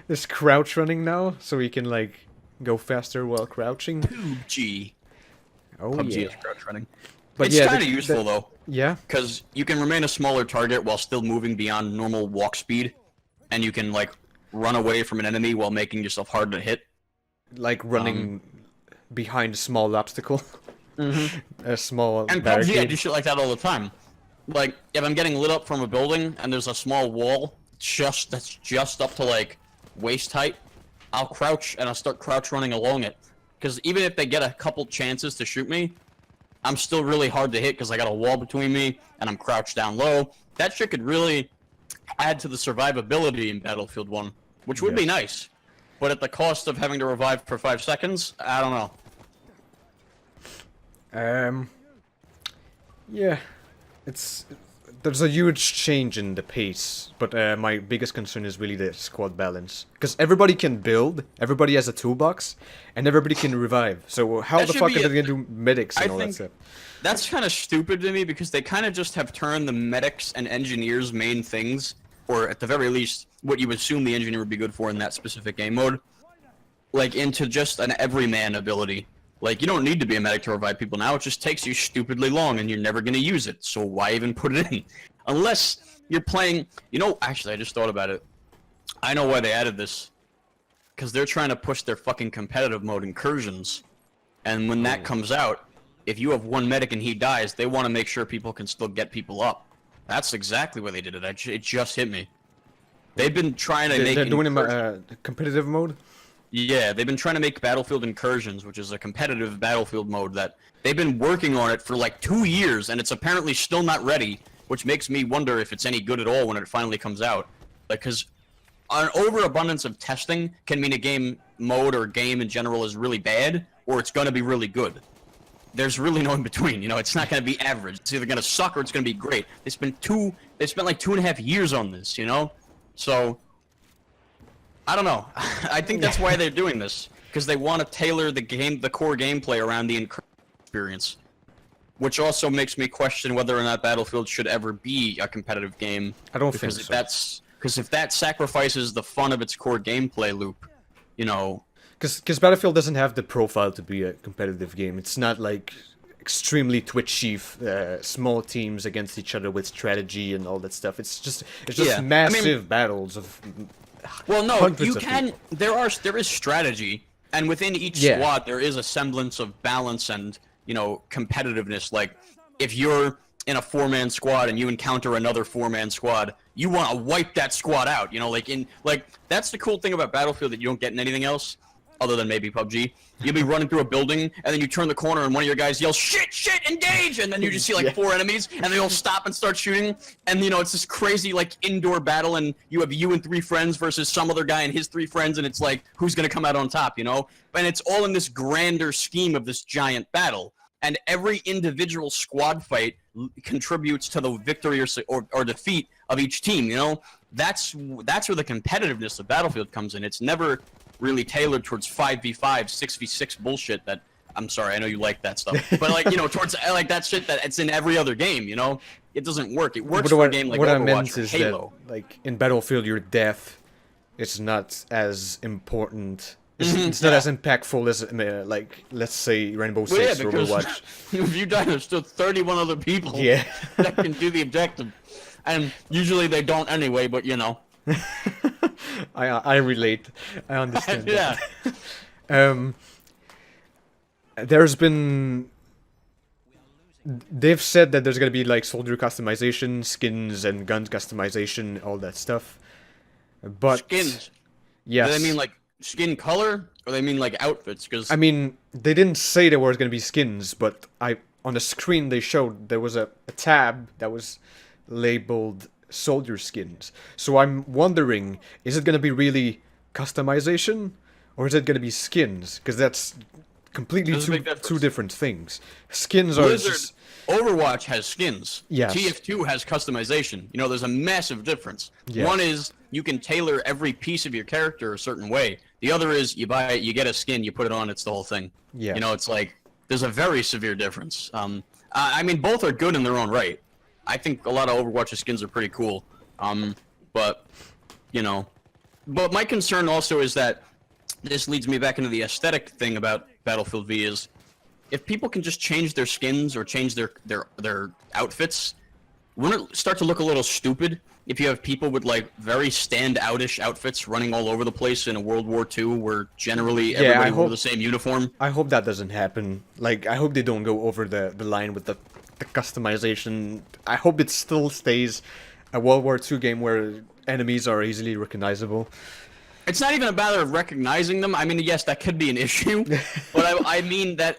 There's crouch running now, so you can like go faster while crouching. PUBG. Oh PUBG yeah. is crouch running. But It's yeah, kind of useful though, Yeah. because you can remain a smaller target while still moving beyond normal walk speed, and you can like run away from an enemy while making yourself hard to hit. Like running behind a small obstacle. A small And PUBG, I barricade. do shit like that all the time. Like, if I'm getting lit up from a building and there's a small wall that's just up to like waist height, I'll crouch and I'll start crouch running along it. Because even if they get a couple chances to shoot me, I'm still really hard to hit because I got a wall between me and I'm crouched down low. That shit could really add to the survivability in Battlefield 1, which would be nice. But at the cost of having to revive for 5 seconds, I don't know. Yeah, there's a huge change in the pace, but my biggest concern is really the squad balance. Because everybody can build, everybody has a toolbox, and everybody can revive. So how That the should fuck be are they gonna do medics and all that think stuff? That's kind of stupid to me because they kind of just have turned the medics and engineers' main things, or at the very least, what you assume the engineer would be good for in that specific game mode, like into just an everyman ability. Like, you don't need to be a medic to revive people now, it just takes you stupidly long and you're never going to use it, so why even put it in? Unless you're playing, you know, actually I just thought about it. I know why they added this. Because they're trying to push their fucking competitive mode incursions. And when that comes out, if you have one medic and he dies, they want to make sure people can still get people up. That's exactly why they did it. It just hit me. They've been trying to make... They're doing competitive mode? Yeah, they've been trying to make Battlefield Incursions, which is a competitive Battlefield mode that they've been working on it for like 2 years, and it's apparently still not ready, which makes me wonder if it's any good at all when it finally comes out. Like, because an overabundance of testing can mean a game mode or game in general is really bad, or it's going to be really good. There's really no in between, you know, it's not going to be average. It's either going to suck or it's going to be great. They spent like 2.5 years on this, you know? So... I don't know. I think that's why they're doing this, because they want to tailor the core gameplay around the experience, which also makes me question whether or not Battlefield should ever be a competitive game. I don't think so. Because if that sacrifices the fun of its core gameplay loop, you know. Because Battlefield doesn't have the profile to be a competitive game. It's not like extremely twitchy, small teams against each other with strategy and all that stuff. It's just massive battles of. Well, no, there is strategy, and within each squad there is a semblance of balance and, you know, competitiveness. Like, if you're in a 4-man squad and you encounter another 4-man squad, you want to wipe that squad out, you know, that's the cool thing about Battlefield that you don't get in anything else, other than maybe PUBG. You'll be running through a building, and then you turn the corner, and one of your guys yells, "Shit, shit, engage!" And then you just see like 4 enemies, and they all stop and start shooting. And it's this crazy like indoor battle, and you have you and 3 friends versus some other guy and his 3 friends, and it's like who's gonna come out on top, And it's all in this grander scheme of this giant battle. And every individual squad fight contributes to the victory or defeat of each team. That's where the competitiveness of Battlefield comes in. It's never really tailored towards 5v5, 6v6 bullshit. That I'm sorry, I know you like that stuff, but towards like that shit that it's in every other game. It doesn't work. It works for a game like Overwatch or Halo. That, like in Battlefield, your death is not as important. It's not as impactful as, like, let's say, Rainbow Six or Overwatch. If you die, there's still 31 other people that can do the objective. And usually they don't anyway, but I relate. I understand yeah. that. There's been... They've said that there's gonna be, like, soldier customization, skins, and gun customization, all that stuff. But... Skins? Yes. Do they mean, like, skin color, or they mean like outfits? Because I mean, they didn't say there was gonna be skins, but on the screen they showed there was a tab that was labeled soldier skins. So I'm wondering, is it gonna be really customization, or is it gonna be skins? Because that's completely two different things. Skins are just... Overwatch has skins. Yes. TF2 has customization. There's a massive difference. Yes. One is you can tailor every piece of your character a certain way. The other is you buy it, you get a skin, you put it on, it's the whole thing. Yeah. It's like there's a very severe difference. I mean, both are good in their own right. I think a lot of Overwatch's skins are pretty cool. But my concern also is that this leads me back into the aesthetic thing about Battlefield V is if people can just change their skins or change their outfits, wouldn't it start to look a little stupid if you have people with like very stand-outish outfits running all over the place in a World War II where generally everybody wore the same uniform? I hope that doesn't happen. Like, I hope they don't go over the line with the customization. I hope it still stays a World War II game where enemies are easily recognizable. It's not even a matter of recognizing them. I mean, yes, that could be an issue, but I mean that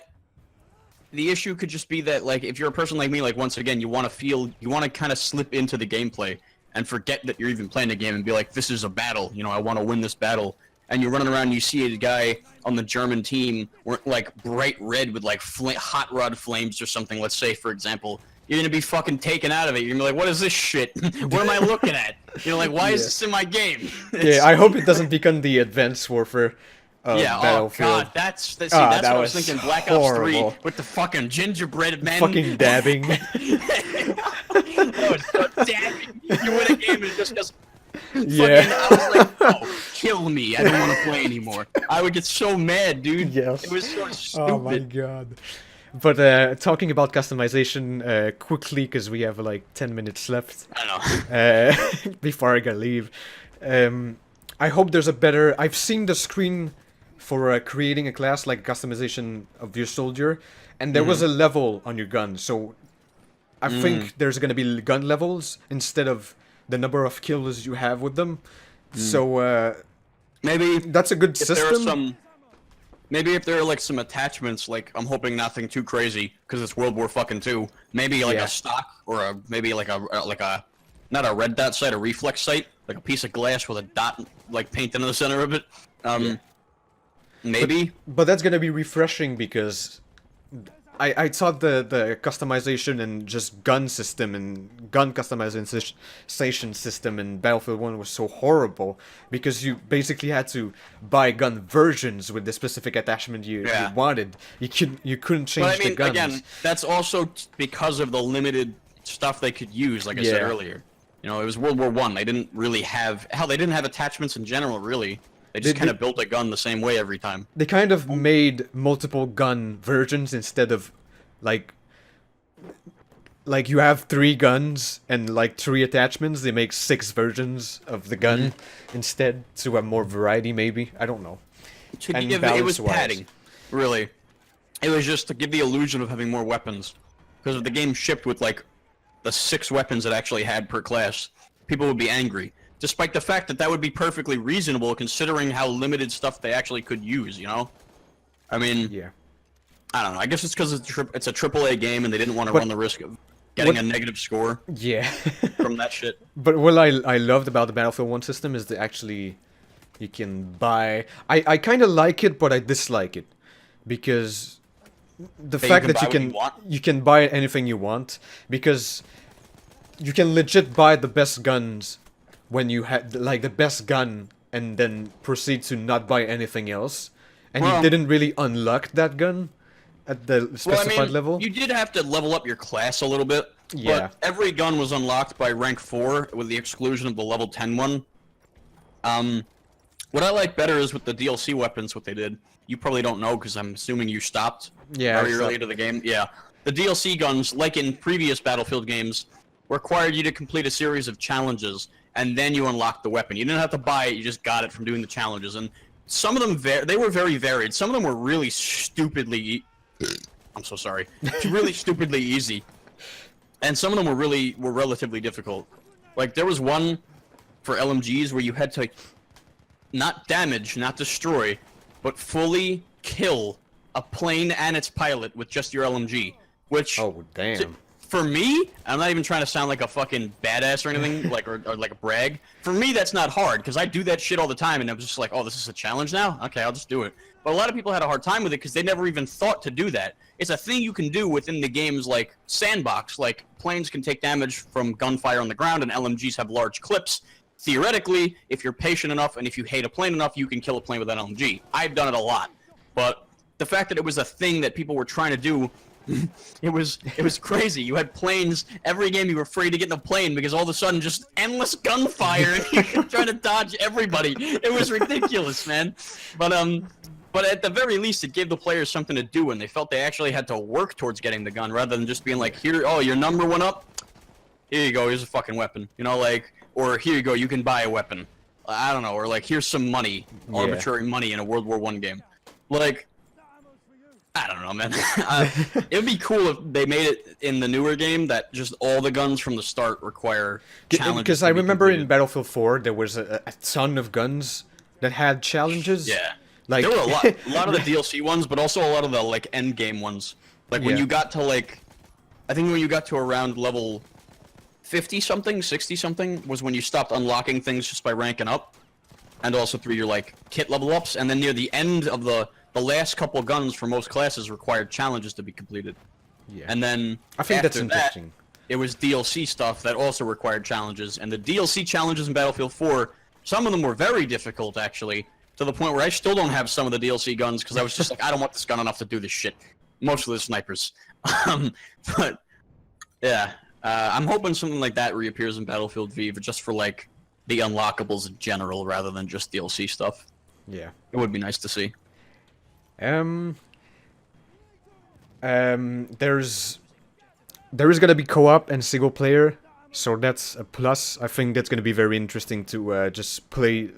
the issue could just be that, like, if you're a person like me, like, once again, you want to kind of slip into the gameplay and forget that you're even playing a game and be like, this is a battle, I want to win this battle. And you're running around and you see a guy on the German team, like, bright red with, like, hot rod flames or something, let's say, for example. You're going to be fucking taken out of it. You're going to be like, what is this shit? What am I looking at? Like, why is this in my game? Yeah, I hope it doesn't become the Advanced Warfare Battlefield. Oh god, that's what I was thinking. Black horrible. Ops 3 with the fucking gingerbread men. Fucking dabbing. That was so dabbing. You win a game and it just goes... Yeah. I was like, oh, kill me. I don't want to play anymore. I would get so mad, dude. Yes. It was so stupid. Oh my god. But talking about customization quickly, because we have like 10 minutes left. I know. Before I gotta leave. I hope there's a better... I've seen the screen for creating a class, like customization of your soldier, and there was a level on your gun, so I think there's gonna be gun levels instead of the number of kills you have with them. So maybe that's a good system. Maybe if there are like some attachments, like I'm hoping nothing too crazy because it's World War fucking II. Maybe like a stock or maybe like a not a red dot sight, a reflex sight, like a piece of glass with a dot like painted in the center of it. Maybe. But that's gonna be refreshing because I thought the customization and just gun system and gun customization system in Battlefield 1 was so horrible because you basically had to buy gun versions with the specific attachment you wanted. You couldn't change the guns. Again, that's also because of the limited stuff they could use, like I said earlier. It was World War I. They didn't really have... Hell, they didn't have attachments in general, really. They just kind of built a gun the same way every time. They kind of made multiple gun versions instead of, like you have 3 guns and, like, 3 attachments. They make 6 versions of the gun instead to have more variety, maybe. I don't know. It was padding, really. It was just to give the illusion of having more weapons. Because if the game shipped with, like, the 6 weapons it actually had per class, people would be angry. despite the fact that that would be perfectly reasonable considering how limited stuff they actually could use, you know? I mean, Yeah. I don't know. I guess it's because it's a AAA game and they didn't want to But- run the risk of getting a negative score Yeah. from that shit. But what I loved about the Battlefield 1 system is that actually you can buy... I kind of like it, but I dislike it. Because the That you fact can that buy what you want? you can buy anything you want, because you can legit buy the best guns when you had, like, the best gun, and then proceed to not buy anything else. And you Well- didn't really unlock that gun at the specified level. You did have to level up your class a little bit. Yeah. But every gun was unlocked by rank 4, with the exclusion of the level 10 one. What I like better is with the DLC weapons, what they did. You probably don't know, because I'm assuming you stopped Yeah, I very early stopped. into the game. Yeah. The DLC guns, like in previous Battlefield games, required you to complete a series of challenges, and then you unlocked the weapon. You didn't have to buy it, you just got it from doing the challenges. And some of them, they were very varied. Some of them were really stupidly... I'm so sorry. Really stupidly easy. And some of them were relatively difficult. Like, there was one for LMGs where you had to not damage, not destroy, but fully kill a plane and its pilot with just your LMG. Which, Oh, damn. for me, I'm not even trying to sound like a fucking badass or anything, like or like a brag. For me, that's not hard, because I do that shit all the time, and I was just like, oh, this is a challenge now? Okay, I'll just do it. But a lot of people had a hard time with it because they never even thought to do that. It's a thing you can do within the game's, like, sandbox. Like, planes can take damage from gunfire on the ground, and LMGs have large clips. Theoretically, if you're patient enough and if you hate a plane enough, you can kill a plane with an LMG. I've done it a lot. But the fact that it was a thing that people were trying to do, it was crazy. You had planes, every game you were afraid to get in the plane because all of a sudden just endless gunfire and you're trying to dodge everybody. It was ridiculous, man. But at the very least, it gave the players something to do, and they felt they actually had to work towards getting the gun rather than just being like, here, oh, your number went up? Here you go, here's a fucking weapon. You know, like, or here you go, you can buy a weapon. I don't know, or like, here's some money, arbitrary money in a World War I game. Like, I don't know, man. It would be cool if they made it in the newer game that just all the guns from the start require challenges. Because I remember in Battlefield 4, there was a ton of guns that had challenges. Yeah. Like, There were a lot of the DLC ones, but also a lot of the, like, end game ones. Like, when Yeah. you got to, like, I think when you got to around level 50-something, 60-something, was when you stopped unlocking things just by ranking up. And also through your, like, kit level ups. And then near the end of the last couple guns for most classes required challenges to be completed. Yeah. And then I think that's after interesting. That, it was DLC stuff that also required challenges. And the DLC challenges in Battlefield 4, some of them were very difficult, actually. To the point where I still don't have some of the DLC guns because I was just like, I don't want this gun enough to do this shit. Mostly the snipers. But, yeah. I'm hoping something like that reappears in Battlefield V, but just for, like, the unlockables in general rather than just DLC stuff. Yeah. It would be nice to see. There is gonna be co-op and single player, so that's a plus. I think that's gonna be very interesting to just play.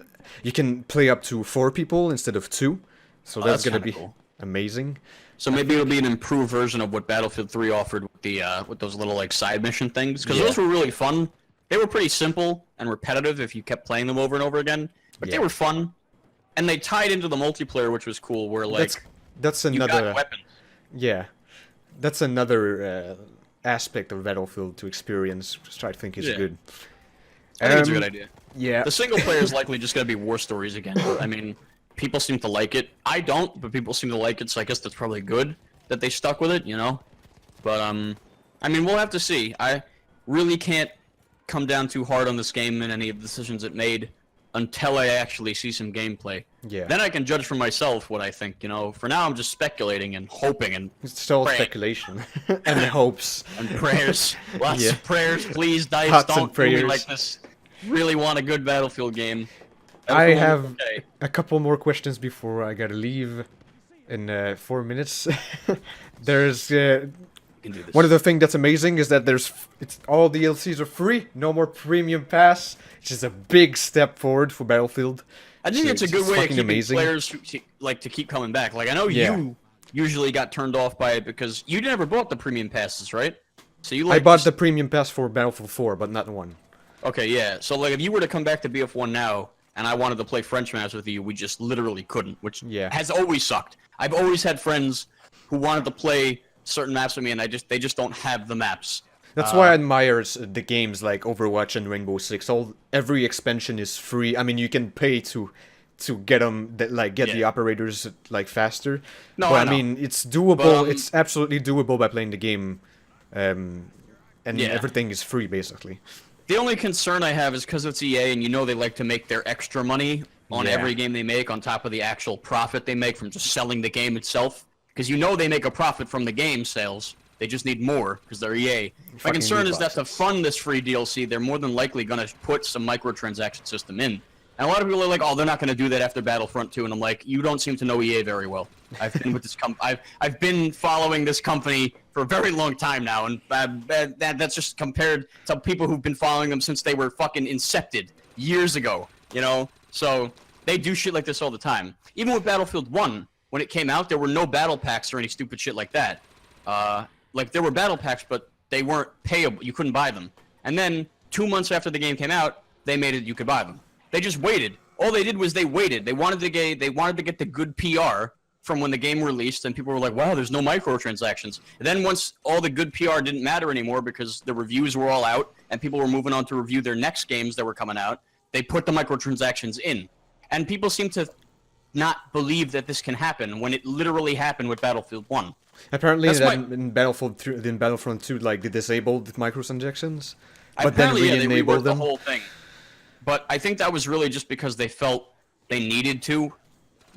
You can play up to 4 people instead of 2, so that's gonna kinda be cool. amazing. So maybe it'll be an improved version of what Battlefield 3 offered with the with those little like side mission things, because Yeah. those were really fun. They were pretty simple and repetitive if you kept playing them over and over again, but they Yeah. were fun, and they tied into the multiplayer, which was cool. Where like That's you got another weapons. yeah, that's another aspect of Battlefield to experience, which I think is Yeah. good. I think it's a good idea. Yeah, The single player is likely just gonna be war stories again. I mean, people seem to like it. I don't, but people seem to like it, so I guess that's probably good that they stuck with it, you know? But, I mean, we'll have to see. I really can't come down too hard on this game and any of the decisions it made until I actually see some gameplay. Yeah. Then I can judge for myself what I think, you know? For now, I'm just speculating and hoping and it's all praying. speculation and hopes. And prayers. Lots Yeah. of prayers, please, DICE, Thoughts and don't do me prayers. like this. Really want a good Battlefield game. I Everyone- have okay. a couple more questions before I gotta leave in 4 minutes. There's We can do this. one of the things that's amazing is that it's all DLCs are free, no more premium pass, which is a big step forward for Battlefield. I think So it's a good way of fucking keeping amazing. players like to keep coming back. Like I know Yeah. you usually got turned off by it because you never bought the premium passes, right? So you I like bought just- the premium pass for Battlefield 4, but not 1. Okay, yeah. So like, if you were to come back to BF1 now, and I wanted to play French maps with you, we just literally couldn't, which Yeah. has always sucked. I've always had friends who wanted to play certain maps with me, and they just don't have the maps. That's why I admire the games like Overwatch and Rainbow Six. Every expansion is free. I mean, you can pay to get them get the Yeah. operators like faster. No, but I know. mean, it's doable. But, It's absolutely doable by playing the game, and Yeah. everything is free basically. The only concern I have is because it's EA, and you know they like to make their extra money on Yeah. every game they make on top of the actual profit they make from just selling the game itself. Because you know they make a profit from the game sales. They just need more because they're EA. My Fucking concern loot is that to boxes. fund this free DLC, they're more than likely going to put some microtransaction system in. And a lot of people are like, "Oh, they're not going to do that after Battlefront 2." And I'm like, "You don't seem to know EA very well. I've been with this I've been following this company for a very long time now, and that's just compared to people who've been following them since they were fucking incepted years ago. You know, so they do shit like this all the time. Even with Battlefield 1, when it came out, there were no battle packs or any stupid shit like that. Like there were battle packs, but they weren't payable. You couldn't buy them. And then 2 months after the game came out, they made it you could buy them. They just waited. All they did was they waited. They wanted to get the good PR from when the game released, and people were like, "Wow, there's no microtransactions." And then once all the good PR didn't matter anymore because the reviews were all out and people were moving on to review their next games that were coming out, they put the microtransactions in. And people seem to not believe that this can happen when it literally happened with Battlefield 1. Apparently, That's then in Battlefront 2, like they disabled microtransactions, but Apparently, then yeah, they re-enabled reworked the them. whole thing. But I think that was really just because they felt they needed to.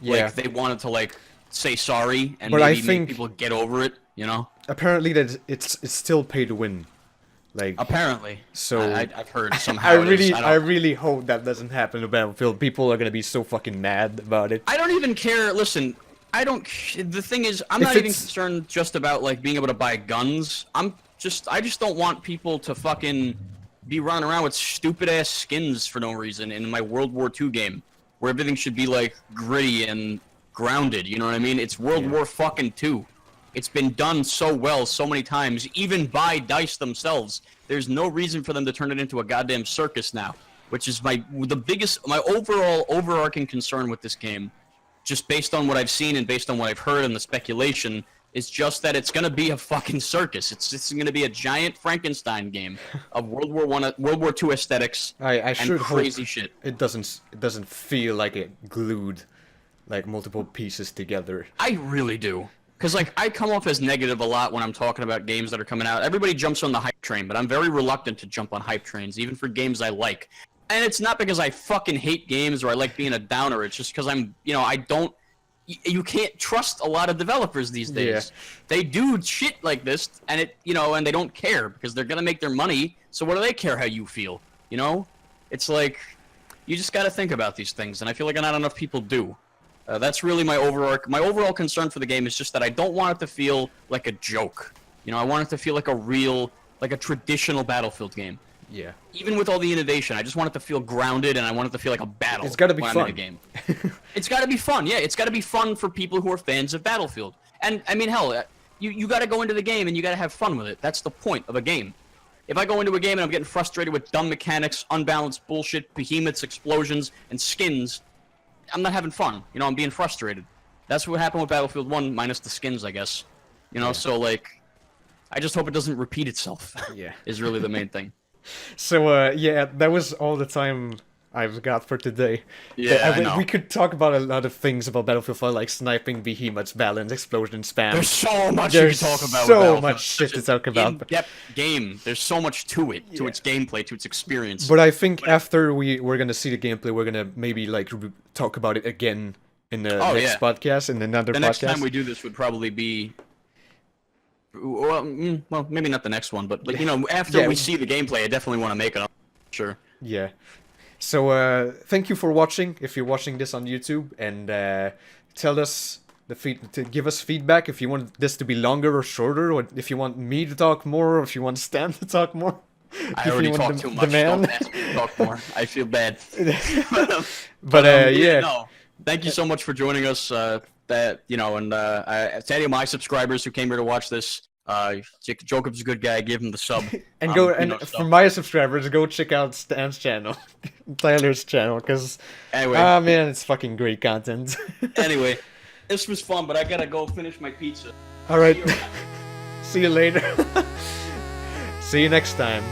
Yeah. Like, they wanted to, like, say sorry and But I maybe think- make people get over it, you know? Apparently, that it's still pay to win. Like, Apparently. So- I've heard somehow I it is. I really hope that doesn't happen to Battlefield. People are gonna be so fucking mad about it. I don't even care. Listen, I don't. The thing is, I'm If not even it's- concerned just about like being able to buy guns. I just don't want people to fucking be running around with stupid ass skins for no reason in my World War II game, where everything should be like gritty and grounded. You know what I mean? It's World War fucking II. It's been done so well so many times, even by DICE themselves. There's no reason for them to turn it into a goddamn circus now, which is my overall overarching concern with this game, just based on what I've seen and based on what I've heard and the speculation, is just that it's gonna be a fucking circus. It's gonna be a giant Frankenstein game of World War II aesthetics I and should crazy hope shit. it doesn't feel like it glued like multiple pieces together. I really do. Because, like, I come off as negative a lot when I'm talking about games that are coming out. Everybody jumps on the hype train, but I'm very reluctant to jump on hype trains, even for games I like. And it's not because I fucking hate games or I like being a downer. It's just because I don't... You can't trust a lot of developers these days. They do shit like this, and and they don't care because they're gonna make their money. So what do they care how you feel? You know, it's like you just got to think about these things, and I feel like not enough people do. That's really my overall concern for the game is just that I don't want it to feel like a joke. You know, I want it to feel like a traditional Battlefield game. Yeah. Even with all the innovation, I just want it to feel grounded, and I want it to feel like a battle. It's gotta be when fun. I'm in a game. It's got to be fun. Yeah, it's got to be fun for people who are fans of Battlefield. And I mean, hell, you got to go into the game and you got to have fun with it. That's the point of a game. If I go into a game and I'm getting frustrated with dumb mechanics, unbalanced bullshit, behemoths, explosions, and skins, I'm not having fun. You know, I'm being frustrated. That's what happened with Battlefield 1 minus the skins, I guess. You know, so like, I just hope it doesn't repeat itself. Yeah. Is really the main thing. So yeah, that was all the time I've got for today. Yeah, I know. We could talk about a lot of things about Battlefield 4, like sniping, behemoths, balance, explosion, spam. There's so much There's you can talk about. so with Battlefield. much shit to talk about. In-depth game. There's so much to it, to its gameplay, to its experience. But I think after we're gonna see the gameplay, we're gonna maybe like talk about it again in the next podcast, in another the podcast. next time we do this would probably be, well, maybe not the next one, but like after we see the gameplay, I definitely want to make it. Sure. Yeah. So thank you for watching. If you're watching this on YouTube, and tell us give us feedback if you want this to be longer or shorter, or if you want me to talk more, or if you want Stan to talk more. I already talk too much. Don't ask me to talk more. I feel bad. But yeah. No. Thank you so much for joining us. To any of my subscribers who came here to watch this, Jocab's a good guy. Give him the sub. And go You and know, for stuff. my subscribers, go check out Stan's channel, Tyler's channel, because Anyway. man, it's fucking great content. Anyway, this was fun, but I gotta go finish my pizza. All right, See you around. see you later. See you next time.